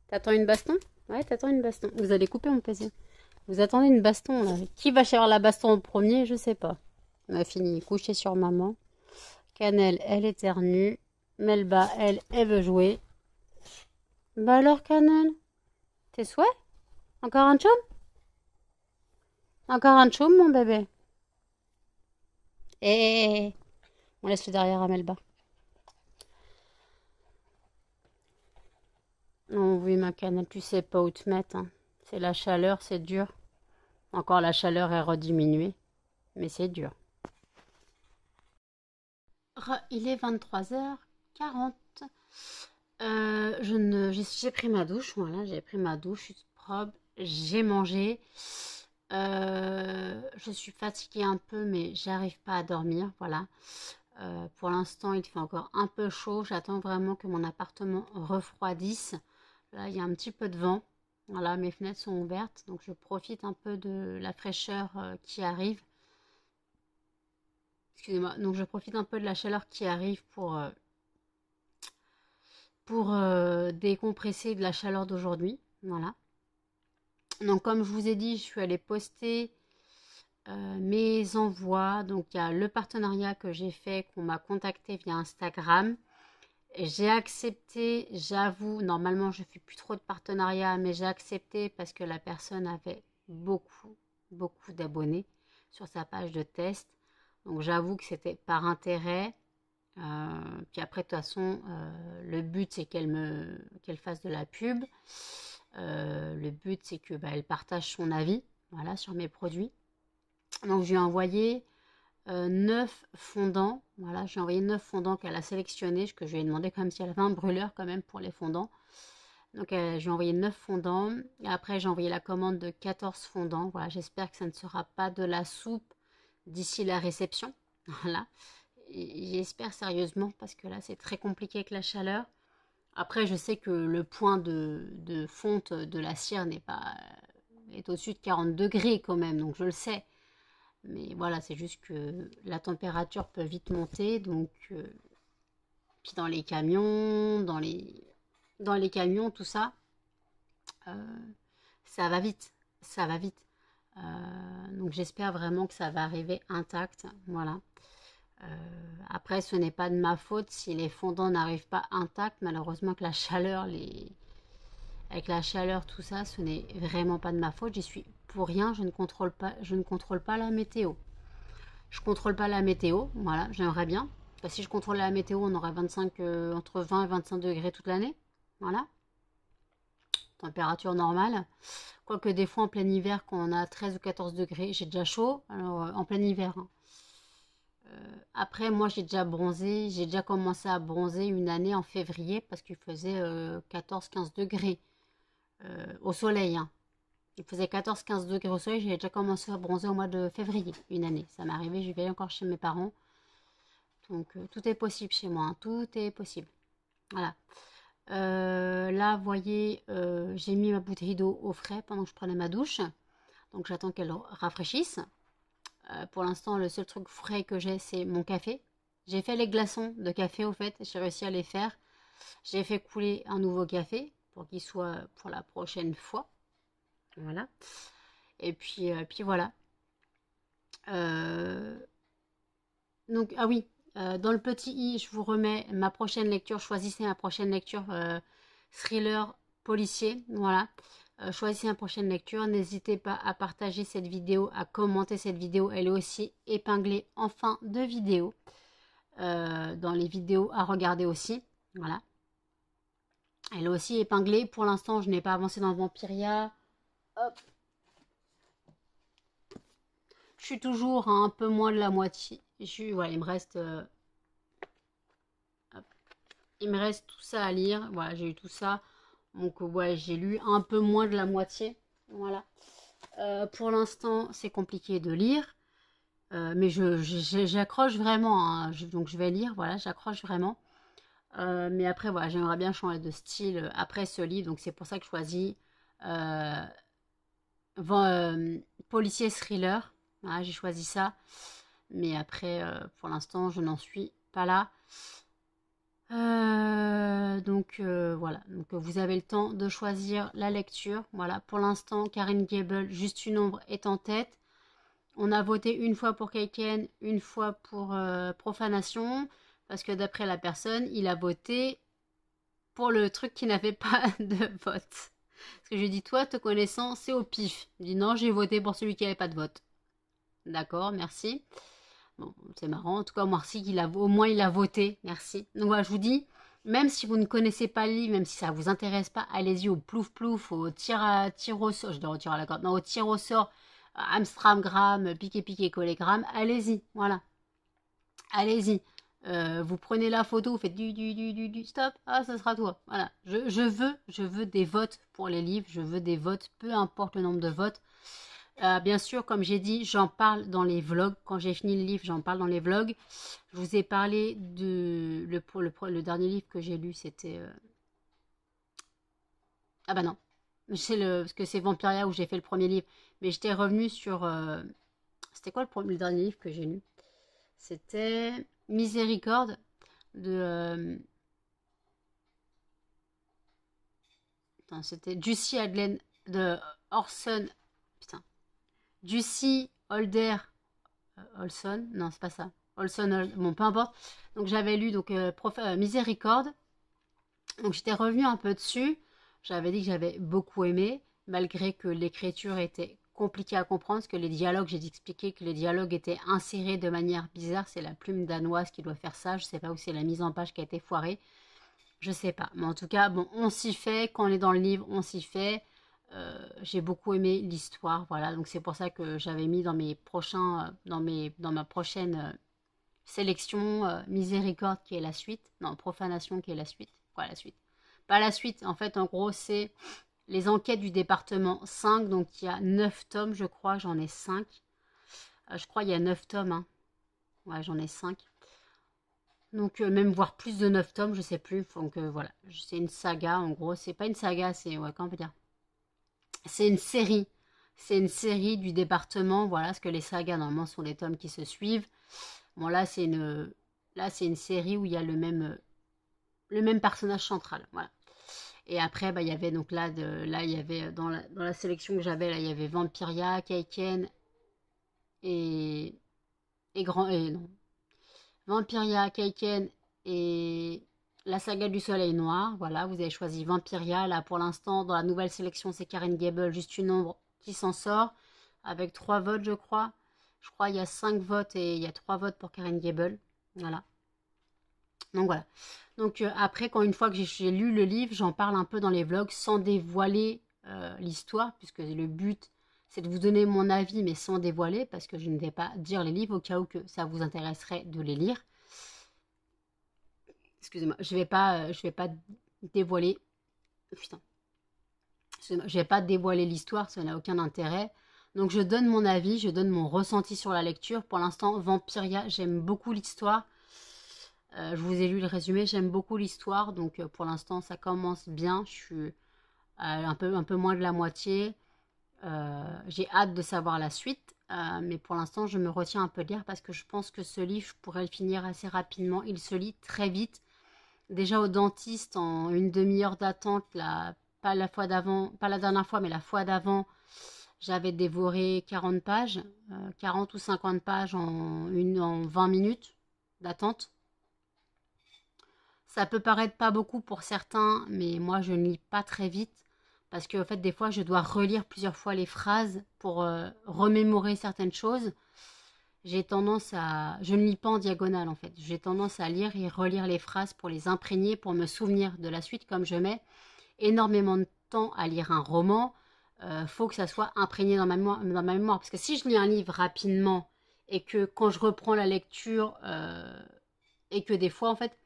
T'attends une baston? Ouais, t'attends une baston. Vous allez couper mon PC. Vous attendez une baston, là. Qui va chercher la baston en premier? Je sais pas. Muffin, il est couché sur maman. Cannelle, elle éternue. Melba, elle veut jouer. Bah alors, Cannelle? Tes souhaits? Encore un chum? Encore un chum, mon bébé? Eh, on laisse le derrière à Melba. Oh oui, ma Cannelle, tu sais pas où te mettre. Hein. C'est la chaleur, c'est dur. Encore la chaleur est rediminuée, mais c'est dur. Il est 23h40. J'ai pris ma douche, voilà, j'ai pris ma douche, je suis propre, j'ai mangé. Je suis fatiguée un peu, mais j'arrive pas à dormir, voilà. Pour l'instant, il fait encore un peu chaud. J'attends vraiment que mon appartement refroidisse. Là, il y a un petit peu de vent. Voilà, mes fenêtres sont ouvertes, donc je profite un peu de la fraîcheur qui arrive. Excusez-moi, donc je profite un peu de la chaleur qui arrive pour décompresser de la chaleur d'aujourd'hui. Voilà. Donc comme je vous ai dit, je suis allée poster mes envois. Donc il y a le partenariat que j'ai fait, qu'on m'a contacté via Instagram. J'ai accepté, j'avoue, normalement je fais plus trop de partenariats, mais j'ai accepté parce que la personne avait beaucoup d'abonnés sur sa page de test. Donc j'avoue que c'était par intérêt. Puis après, de toute façon, le but c'est qu'elle fasse de la pub. Le but c'est que elle partage son avis, voilà, sur mes produits. Donc je lui ai envoyé 9 fondants. Voilà, j'ai envoyé 9 fondants qu'elle a sélectionnés, que je lui ai demandé comme si elle avait un brûleur quand même pour les fondants. Donc je lui ai envoyé 9 fondants. Et après j'ai envoyé la commande de 14 fondants. Voilà, j'espère que ça ne sera pas de la soupe d'ici la réception. Voilà. J'espère sérieusement parce que là c'est très compliqué avec la chaleur. Après je sais que le point de fonte de la cire est au-dessus de 40 degrés quand même, donc je le sais. Mais voilà, c'est juste que la température peut vite monter, donc puis dans les camions, dans les camions, tout ça, ça va vite, ça va vite. Donc j'espère vraiment que ça va arriver intact, voilà. Après, ce n'est pas de ma faute si les fondants n'arrivent pas intacts. Malheureusement, avec la chaleur, tout ça, ce n'est vraiment pas de ma faute. J'y suis pour rien. Je ne contrôle pas la météo. Je contrôle pas la météo. Voilà, j'aimerais bien. Si je contrôlais la météo, on aurait entre 20 et 25 degrés toute l'année. Voilà. Température normale. Quoique des fois, en plein hiver, quand on a 13 ou 14 degrés, j'ai déjà chaud. Alors, en plein hiver, hein. Après, moi, j'ai déjà bronzé. J'ai déjà commencé à bronzer une année en février parce qu'il faisait 14-15 degrés au soleil, hein. Il faisait 14-15 degrés au soleil. J'ai déjà commencé à bronzer au mois de février, une année. Ça m'est arrivé, je vivais encore chez mes parents. Donc, tout est possible chez moi, hein. Tout est possible. Voilà. Là, vous voyez, j'ai mis ma bouteille d'eau au frais pendant que je prenais ma douche. Donc, j'attends qu'elle rafraîchisse. Pour l'instant, le seul truc frais que j'ai, c'est mon café. J'ai fait les glaçons de café, au fait. J'ai réussi à les faire. J'ai fait couler un nouveau café pour qu'il soit pour la prochaine fois. Voilà. Et puis voilà. Donc, ah oui, dans le petit i, je vous remets ma prochaine lecture. Choisissez ma prochaine lecture thriller policier. Voilà. Choisissez une prochaine lecture. N'hésitez pas à partager cette vidéo, à commenter cette vidéo. Elle est aussi épinglée en fin de vidéo. Dans les vidéos à regarder aussi. Voilà. Elle est aussi épinglée. Pour l'instant, je n'ai pas avancé dans Vampiria. Hop. Je suis toujours à un peu moins de la moitié. Voilà, il me reste... il me reste tout ça à lire. Voilà, j'ai eu tout ça. Donc ouais, j'ai lu un peu moins de la moitié. Voilà. Pour l'instant, c'est compliqué de lire. Mais j'accroche vraiment, hein. Donc je vais lire, voilà, j'accroche vraiment. Mais après, voilà, j'aimerais bien changer de style après ce livre. Donc c'est pour ça que je choisis policier thriller. Voilà, j'ai choisi ça. Mais après, pour l'instant, je n'en suis pas là. Donc voilà, donc vous avez le temps de choisir la lecture. Voilà, pour l'instant, Karine Gable, Juste une ombre est en tête. On a voté une fois pour Kaiken, une fois pour Profanation, parce que d'après la personne, il a voté pour le truc qui n'avait pas de vote. Parce que je lui ai dit, toi, te connaissant, c'est au pif. Il dit, non, j'ai voté pour celui qui n'avait pas de vote. D'accord, merci. Bon, c'est marrant. En tout cas, merci au moins il a voté. Merci. Donc voilà, je vous dis, même si vous ne connaissez pas le livre, même si ça ne vous intéresse pas, allez-y au plouf plouf, au tir au sort. Je dois retirer la corde. Non, au tir au sort Amstramgram, piqué, collégramme, allez-y, voilà. Allez-y. Vous prenez la photo, vous faites du stop, ah ça sera toi. Voilà. Je veux des votes pour les livres, je veux des votes, peu importe le nombre de votes. Bien sûr, comme j'ai dit, j'en parle dans les vlogs. Quand j'ai fini le livre, j'en parle dans les vlogs. Je vous ai parlé de le dernier livre que j'ai lu, c'était ah bah non, parce que c'est Vampiria où j'ai fait le premier livre. Mais j'étais revenue sur c'était quoi le dernier livre que j'ai lu? C'était Miséricorde de c'était Jussi Adlen de Orson. Putain. Jussi Holder Olson. Non, c'est pas ça. Olson, bon, peu importe. Donc j'avais lu donc Miséricorde. Donc j'étais revenue un peu dessus. J'avais dit que j'avais beaucoup aimé, malgré que l'écriture était compliquée à comprendre, parce que les dialogues, j'ai expliqué que les dialogues étaient insérés de manière bizarre. C'est la plume danoise qui doit faire ça. Je sais pas où c'est la mise en page qui a été foirée. Je sais pas. Mais en tout cas, bon, on s'y fait. Quand on est dans le livre, on s'y fait. J'ai beaucoup aimé l'histoire. Voilà. Donc c'est pour ça que j'avais mis dans mes prochains, dans ma prochaine sélection Miséricorde qui est la suite. Non, Profanation qui est la suite. Quoi, la suite? Pas la suite. En fait, en gros, c'est les enquêtes du département 5. Donc il y a 9 tomes, je crois. J'en ai 5. Je crois qu'il y a 9 tomes. Hein. Ouais, j'en ai 5. Donc, même voire plus de 9 tomes, je sais plus. Donc, voilà. C'est une saga, en gros. C'est pas une saga, c'est. Ouais, comment on peut dire? C'est une série. C'est une série du département. Voilà, parce que les sagas, normalement, sont des tomes qui se suivent. Bon, là, c'est une. Là, c'est une série où il y a le même personnage central. Voilà. Et après, bah, il y avait donc là, il y avait dans la sélection que j'avais, là, il y avait Vampiria, Kaiken et. Non. Vampiria, Kaiken et la saga du soleil noir. Voilà, vous avez choisi Vampiria. Là, pour l'instant, dans la nouvelle sélection, c'est Karen Gable, juste une ombre qui s'en sort, avec 3 votes, je crois. Je crois qu'il y a 5 votes et il y a 3 votes pour Karen Gable. Voilà. Donc voilà. Donc après, quand une fois que j'ai lu le livre, j'en parle un peu dans les vlogs sans dévoiler l'histoire, puisque le but, c'est de vous donner mon avis, mais sans dévoiler, parce que je ne vais pas dire les livres au cas où que ça vous intéresserait de les lire. Excusez-moi, je vais pas dévoiler. Putain. Je vais pas dévoiler l'histoire, ça n'a aucun intérêt. Donc je donne mon avis, je donne mon ressenti sur la lecture. Pour l'instant, Vampiria, j'aime beaucoup l'histoire. Je vous ai lu le résumé, j'aime beaucoup l'histoire. Donc pour l'instant, ça commence bien. Je suis un peu moins de la moitié. J'ai hâte de savoir la suite. Mais pour l'instant, je me retiens un peu de lire parce que je pense que ce livre, je pourrais le finir assez rapidement. Il se lit très vite. Déjà au dentiste, en une demi-heure d'attente, pas la fois d'avant, pas la dernière fois, mais la fois d'avant, j'avais dévoré 40 pages, 40 ou 50 pages en 20 minutes d'attente. Ça peut paraître pas beaucoup pour certains, mais moi je ne lis pas très vite parce que en fait des fois je dois relire plusieurs fois les phrases pour remémorer certaines choses. Je ne lis pas en diagonale en fait. J'ai tendance à lire et relire les phrases pour les imprégner, pour me souvenir de la suite. Comme je mets énormément de temps à lire un roman, faut que ça soit imprégné dans ma mémoire. Parce que si je lis un livre rapidement et que quand je reprends la lecture et que des fois en fait,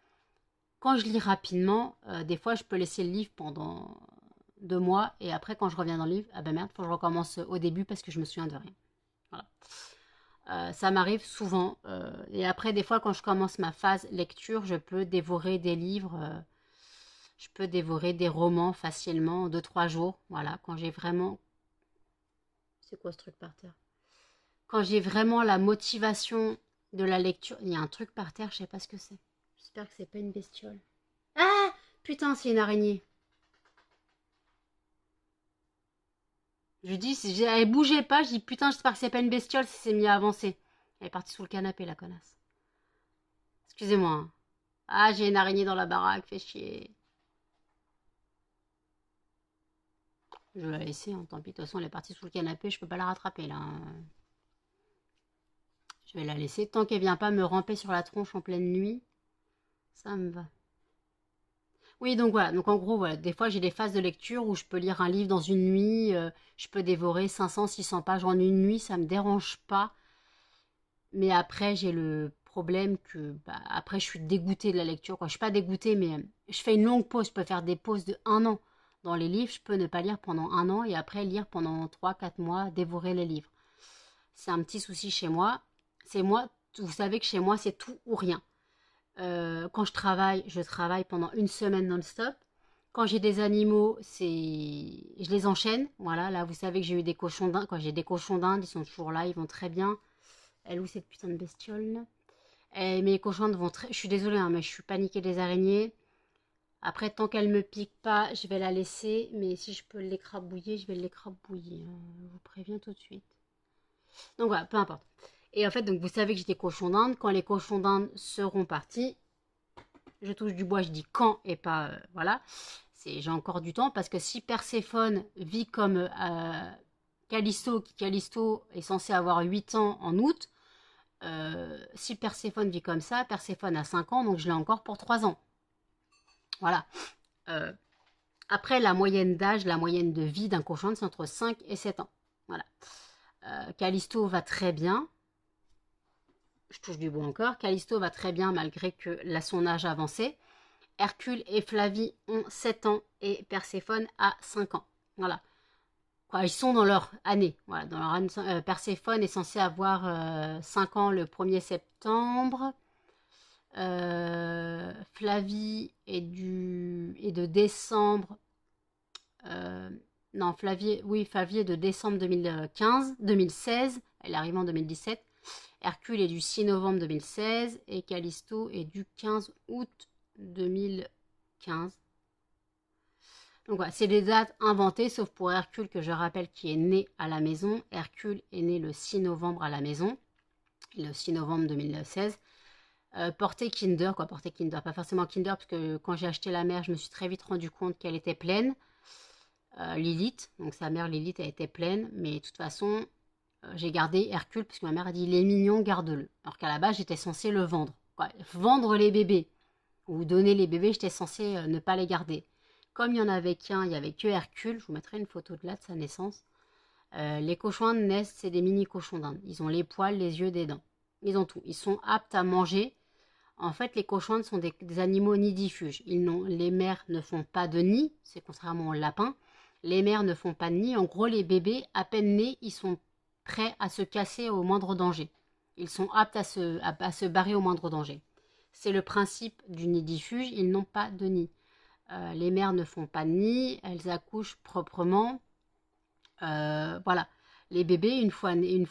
quand je lis rapidement, des fois je peux laisser le livre pendant 2 mois et après quand je reviens dans le livre, ah ben merde, faut que je recommence au début parce que je me souviens de rien. Voilà. Ça m'arrive souvent. Et après, des fois, quand je commence ma phase lecture, je peux dévorer des livres. Je peux dévorer des romans facilement en 2-3 jours. Voilà, quand j'ai vraiment... C'est quoi ce truc par terre? Quand j'ai vraiment la motivation de la lecture... Il y a un truc par terre, je sais pas ce que c'est. J'espère que c'est pas une bestiole. Ah! Putain, c'est une araignée. Je dis, si elle bougeait pas, je dis putain, j'espère que c'est pas une bestiole, si c'est mis à avancer. Elle est partie sous le canapé, la connasse. Excusez-moi. Hein. Ah, j'ai une araignée dans la baraque, fait chier. Je vais la laisser, hein, tant pis. De toute façon, elle est partie sous le canapé, je peux pas la rattraper là. Je vais la laisser. Tant qu'elle vient pas me ramper sur la tronche en pleine nuit, ça me va. Oui, donc voilà. Donc en gros, voilà, des fois j'ai des phases de lecture où je peux lire un livre dans une nuit, je peux dévorer 500, 600 pages en une nuit, ça me dérange pas. Mais après, j'ai le problème que, bah, après, je suis dégoûtée de la lecture, quoi. Je suis pas dégoûtée, mais je fais une longue pause. Je peux faire des pauses de 1 an dans les livres. Je peux ne pas lire pendant 1 an et après lire pendant 3, 4 mois, dévorer les livres. C'est un petit souci chez moi. C'est moi, vous savez que chez moi, c'est tout ou rien. Quand je travaille pendant une semaine non-stop. Quand j'ai des animaux, je les enchaîne. Voilà, là, vous savez que j'ai eu des cochons d'Inde. Quand j'ai des cochons d'Inde, ils sont toujours là, ils vont très bien. Elle où cette putain de bestiole là. Et mes cochons vont très... Je suis désolée, hein, mais je suis paniquée des araignées. Après, tant qu'elle me pique pas, je vais la laisser. Mais si je peux l'écrabouiller, je vais l'écrabouiller, hein. Je vous préviens tout de suite. Donc voilà, peu importe. Et en fait, donc vous savez que j'ai des cochons d'Inde. Quand les cochons d'Inde seront partis, je touche du bois, je dis quand et pas... voilà. J'ai encore du temps parce que si Perséphone vit comme Callisto, qui Callisto est censé avoir 8 ans en août, si Perséphone vit comme ça, Perséphone a 5 ans, donc je l'ai encore pour 3 ans. Voilà. Après, la moyenne d'âge, la moyenne de vie d'un cochon, c'est entre 5 et 7 ans. Voilà. Callisto va très bien. Je touche du bois encore. Callisto va très bien malgré que son âge avancé. Hercule et Flavie ont 7 ans et Perséphone a 5 ans. Voilà. Quoi, ils sont dans leur année. Voilà, dans leur année. Perséphone est censé avoir 5 ans le 1er septembre. Flavie est de décembre. Non, Flavie est de décembre 2016. Elle arrive en 2017. Hercule est du 6 novembre 2016 et Callisto est du 15 août 2015. Donc voilà, c'est des dates inventées, sauf pour Hercule, que je rappelle, qui est né à la maison. Hercule est né le 6 novembre à la maison, le 6 novembre 2016. Portée Kinder, pas forcément Kinder, parce que quand j'ai acheté la mère, je me suis très vite rendu compte qu'elle était pleine. Lilith, donc sa mère Lilith, elle était pleine, mais de toute façon, j'ai gardé Hercule, parce que ma mère a dit, il est mignon, garde-le. Alors qu'à la base, j'étais censée le vendre. Quoi, vendre les bébés, ou donner les bébés, j'étais censée ne pas les garder. Comme il n'y en avait qu'un, il n'y avait que Hercule, je vous mettrai une photo de là de sa naissance. Les cochons d'Inde naissent, c'est des mini cochons d'Inde. Ils ont les poils, les yeux, des dents. Ils ont tout. Ils sont aptes à manger. En fait, les cochons d'Inde sont des animaux nidifuges. Les mères ne font pas de nid, c'est contrairement au lapin. Les mères ne font pas de nid. En gros, les bébés, à peine nés, ils sont prêts à se casser au moindre danger. Ils sont aptes à se barrer au moindre danger. C'est le principe du nidifuge, ils n'ont pas de nid. Les mères ne font pas de nid, elles accouchent proprement. Voilà. Les bébés, une fois nés,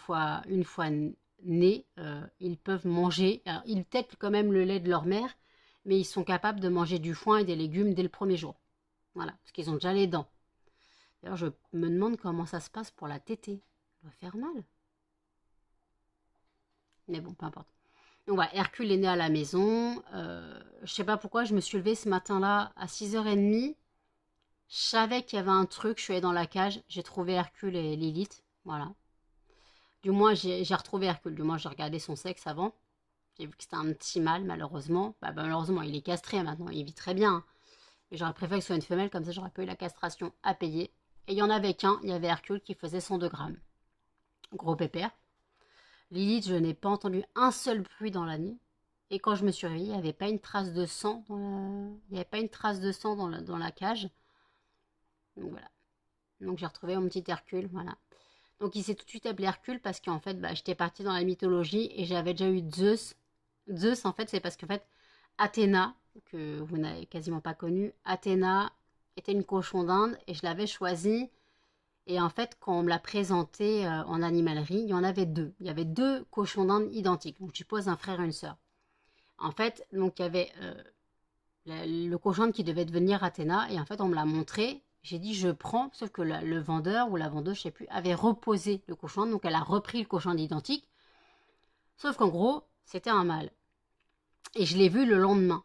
ils peuvent manger. Alors, ils tètent quand même le lait de leur mère, mais ils sont capables de manger du foin et des légumes dès le premier jour. Voilà, parce qu'ils ont déjà les dents. D'ailleurs, je me demande comment ça se passe pour la tétée. Ça doit faire mal. Mais bon, peu importe. Donc voilà, Hercule est né à la maison. Je sais pas pourquoi, je me suis levée ce matin-là à 6h30. Je savais qu'il y avait un truc, je suis allée dans la cage, j'ai trouvé Hercule et Lilith. Voilà. Du moins, j'ai retrouvé Hercule. Du moins, j'ai regardé son sexe avant. J'ai vu que c'était un petit mâle, malheureusement. Malheureusement, il est castré maintenant, il vit très bien, hein. Mais j'aurais préféré que ce soit une femelle, comme ça j'aurais pas eu la castration à payer. Et il y en avait qu'un, il y avait Hercule qui faisait 102 grammes. Gros pépère. Lilith, je n'ai pas entendu un seul bruit dans la nuit. Et quand je me suis réveillée, il n'y avait pas une trace de sang dans la cage. Donc voilà. Donc j'ai retrouvé mon petit Hercule, voilà. Donc il s'est tout de suite appelé Hercule parce qu'en fait, j'étais partie dans la mythologie et j'avais déjà eu Zeus. Zeus, en fait, c'est parce qu'en fait, Athéna, que vous n'avez quasiment pas connue, Athéna était une cochon d'Inde et je l'avais choisie. Et en fait, quand on me l'a présentée en animalerie, il y en avait deux. Il y avait deux cochons d'Inde identiques. Donc je suppose un frère et une sœur. En fait, donc il y avait le cochon d'Inde qui devait devenir Athéna. Et en fait, on me l'a montré. J'ai dit je prends, sauf que le vendeur ou la vendeuse, je sais plus, avait reposé le cochon d'Inde. Donc elle a repris le cochon d'Inde identique. Sauf qu'en gros, c'était un mâle. Et je l'ai vu le lendemain.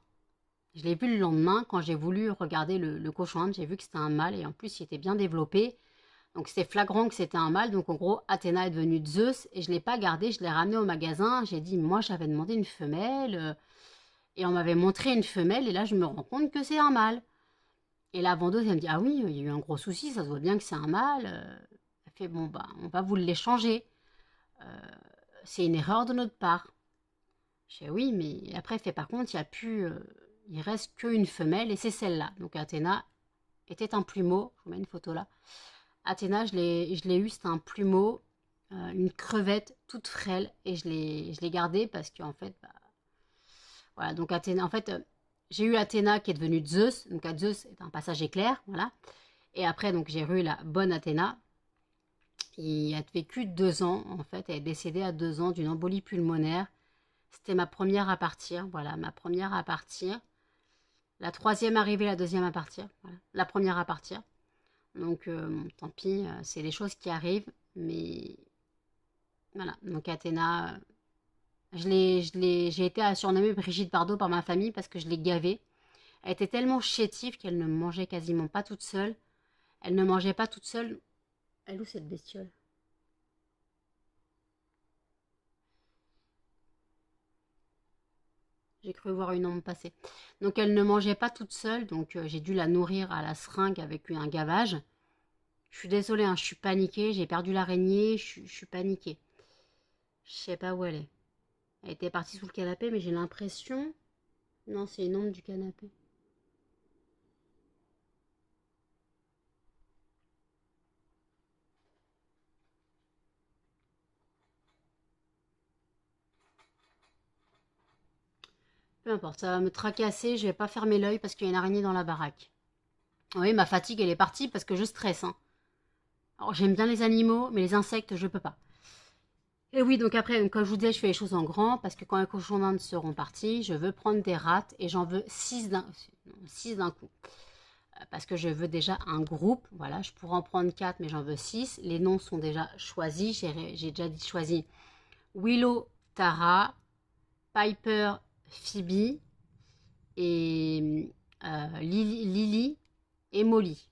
Je l'ai vu le lendemain quand j'ai voulu regarder le cochon d'Inde. J'ai vu que c'était un mâle et en plus, il était bien développé. Donc c'était flagrant que c'était un mâle. Donc en gros, Athéna est devenue Zeus et je ne l'ai pas gardé. Je l'ai ramené au magasin. J'ai dit, moi j'avais demandé une femelle et on m'avait montré une femelle et là je me rends compte que c'est un mâle. Et la vendeuse, elle me dit, ah oui, il y a eu un gros souci, ça se voit bien que c'est un mâle. Elle fait, bon, bah, on va vous l'échanger. C'est une erreur de notre part. Je fais, oui, mais après, elle fait, par contre, il y a plus, il reste qu'une femelle et c'est celle-là. Donc Athéna était un plumeau. Je vous mets une photo là. Athéna, je l'ai eu, c'était un plumeau, une crevette toute frêle. Et je l'ai gardée parce qu'en fait, bah, voilà, donc Athéna, en fait, j'ai eu Athéna qui est devenue Zeus. Donc Zeus est un passage éclair, voilà. Et après, donc j'ai eu la bonne Athéna. Il a vécu 2 ans, en fait. Elle est décédée à 2 ans d'une embolie pulmonaire. C'était ma première à partir, voilà, ma première à partir. La troisième arrivée, la deuxième à partir, voilà. La première à partir. Donc, tant pis, c'est des choses qui arrivent. Mais voilà, donc Athéna, j'ai été surnommée Brigitte Bardot par ma famille parce que je l'ai gavée. Elle était tellement chétive qu'elle ne mangeait quasiment pas toute seule. Elle ne mangeait pas toute seule. Elle est où cette bestiole? J'ai cru voir une ombre passer. Donc elle ne mangeait pas toute seule, donc j'ai dû la nourrir à la seringue avec un gavage. Je suis désolée, hein, je suis paniquée, j'ai perdu l'araignée, je suis paniquée. Je sais pas où elle est. Elle était partie sous le canapé, mais j'ai l'impression... Non, c'est une ombre du canapé. Peu importe, ça va me tracasser, je vais pas fermer l'œil parce qu'il y a une araignée dans la baraque. Oui, ma fatigue, elle est partie parce que je stresse, hein. Alors j'aime bien les animaux, mais les insectes, je peux pas. Et oui, donc après, comme je vous disais, je fais les choses en grand parce que quand les cochons d'Inde seront partis, je veux prendre des rats et j'en veux 6 d'un coup. Parce que je veux déjà un groupe, voilà, je pourrais en prendre 4, mais j'en veux 6. Les noms sont déjà choisis, j'ai déjà dit choisi Willow, Tara, Piper, Phoebe et Lily et Molly.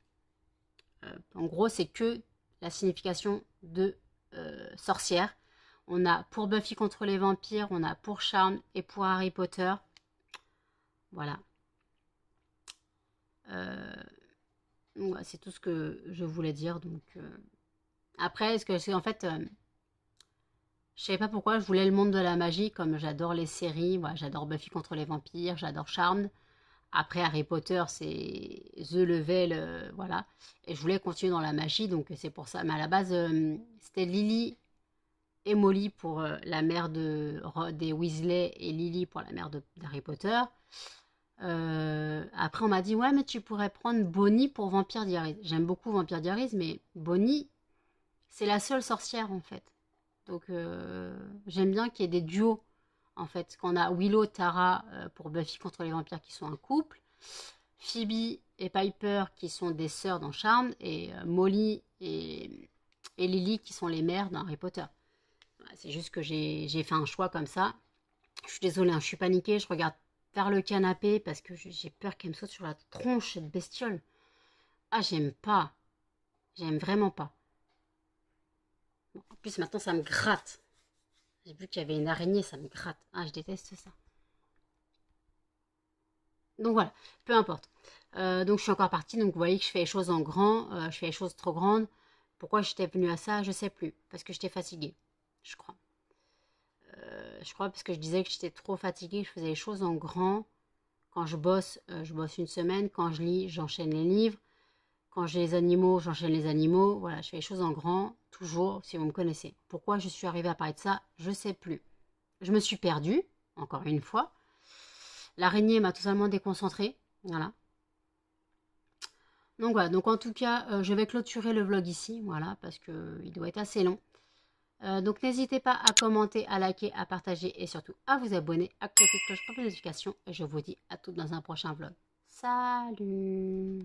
En gros, c'est que la signification de sorcière. On a pour Buffy contre les vampires, on a pour Charmed et pour Harry Potter. Voilà. Ouais, c'est tout ce que je voulais dire. Donc, après, est-ce que c'est en fait... je savais pas pourquoi je voulais le monde de la magie, comme j'adore les séries. Voilà, j'adore Buffy contre les vampires, j'adore Charmed. Après, Harry Potter, c'est The Level, voilà. Et je voulais continuer dans la magie, donc c'est pour ça. Mais à la base, c'était Lily et Molly pour la mère des Weasley et Lily pour la mère d'Harry Potter. Après, on m'a dit, ouais, mais tu pourrais prendre Bonnie pour Vampire Diaries. J'aime beaucoup Vampire Diaries, mais Bonnie, c'est la seule sorcière, en fait. Donc, j'aime bien qu'il y ait des duos, en fait. Qu'on a Willow, Tara pour Buffy contre les vampires qui sont un couple. Phoebe et Piper qui sont des sœurs dans Charmed. Et Molly et Lily qui sont les mères dans Harry Potter. C'est juste que j'ai fait un choix comme ça. Je suis désolée, hein, je suis paniquée. Je regarde vers le canapé parce que j'ai peur qu'elle me saute sur la tronche, cette bestiole. Ah, j'aime pas. J'aime vraiment pas. Bon, en plus, maintenant, ça me gratte. J'ai vu qu'il y avait une araignée, ça me gratte. Ah, je déteste ça. Donc voilà, peu importe. Donc je suis encore partie, donc vous voyez que je fais les choses en grand, je fais les choses trop grandes. Pourquoi j'étais venue à ça, je sais plus. Parce que j'étais fatiguée, je crois. Je crois parce que je disais que j'étais trop fatiguée, je faisais les choses en grand. Quand je bosse une semaine. Quand je lis, j'enchaîne les livres. Quand j'ai les animaux, j'enchaîne les animaux. Voilà, je fais les choses en grand, toujours, si vous me connaissez. Pourquoi je suis arrivée à parler de ça, je sais plus. Je me suis perdue, encore une fois. L'araignée m'a totalement déconcentrée. Voilà. Donc voilà, donc en tout cas, je vais clôturer le vlog ici, voilà, parce qu'il doit être assez long. Donc n'hésitez pas à commenter, à liker, à partager et surtout à vous abonner, à activer la cloche pour les notifications. Et je vous dis à toutes dans un prochain vlog. Salut!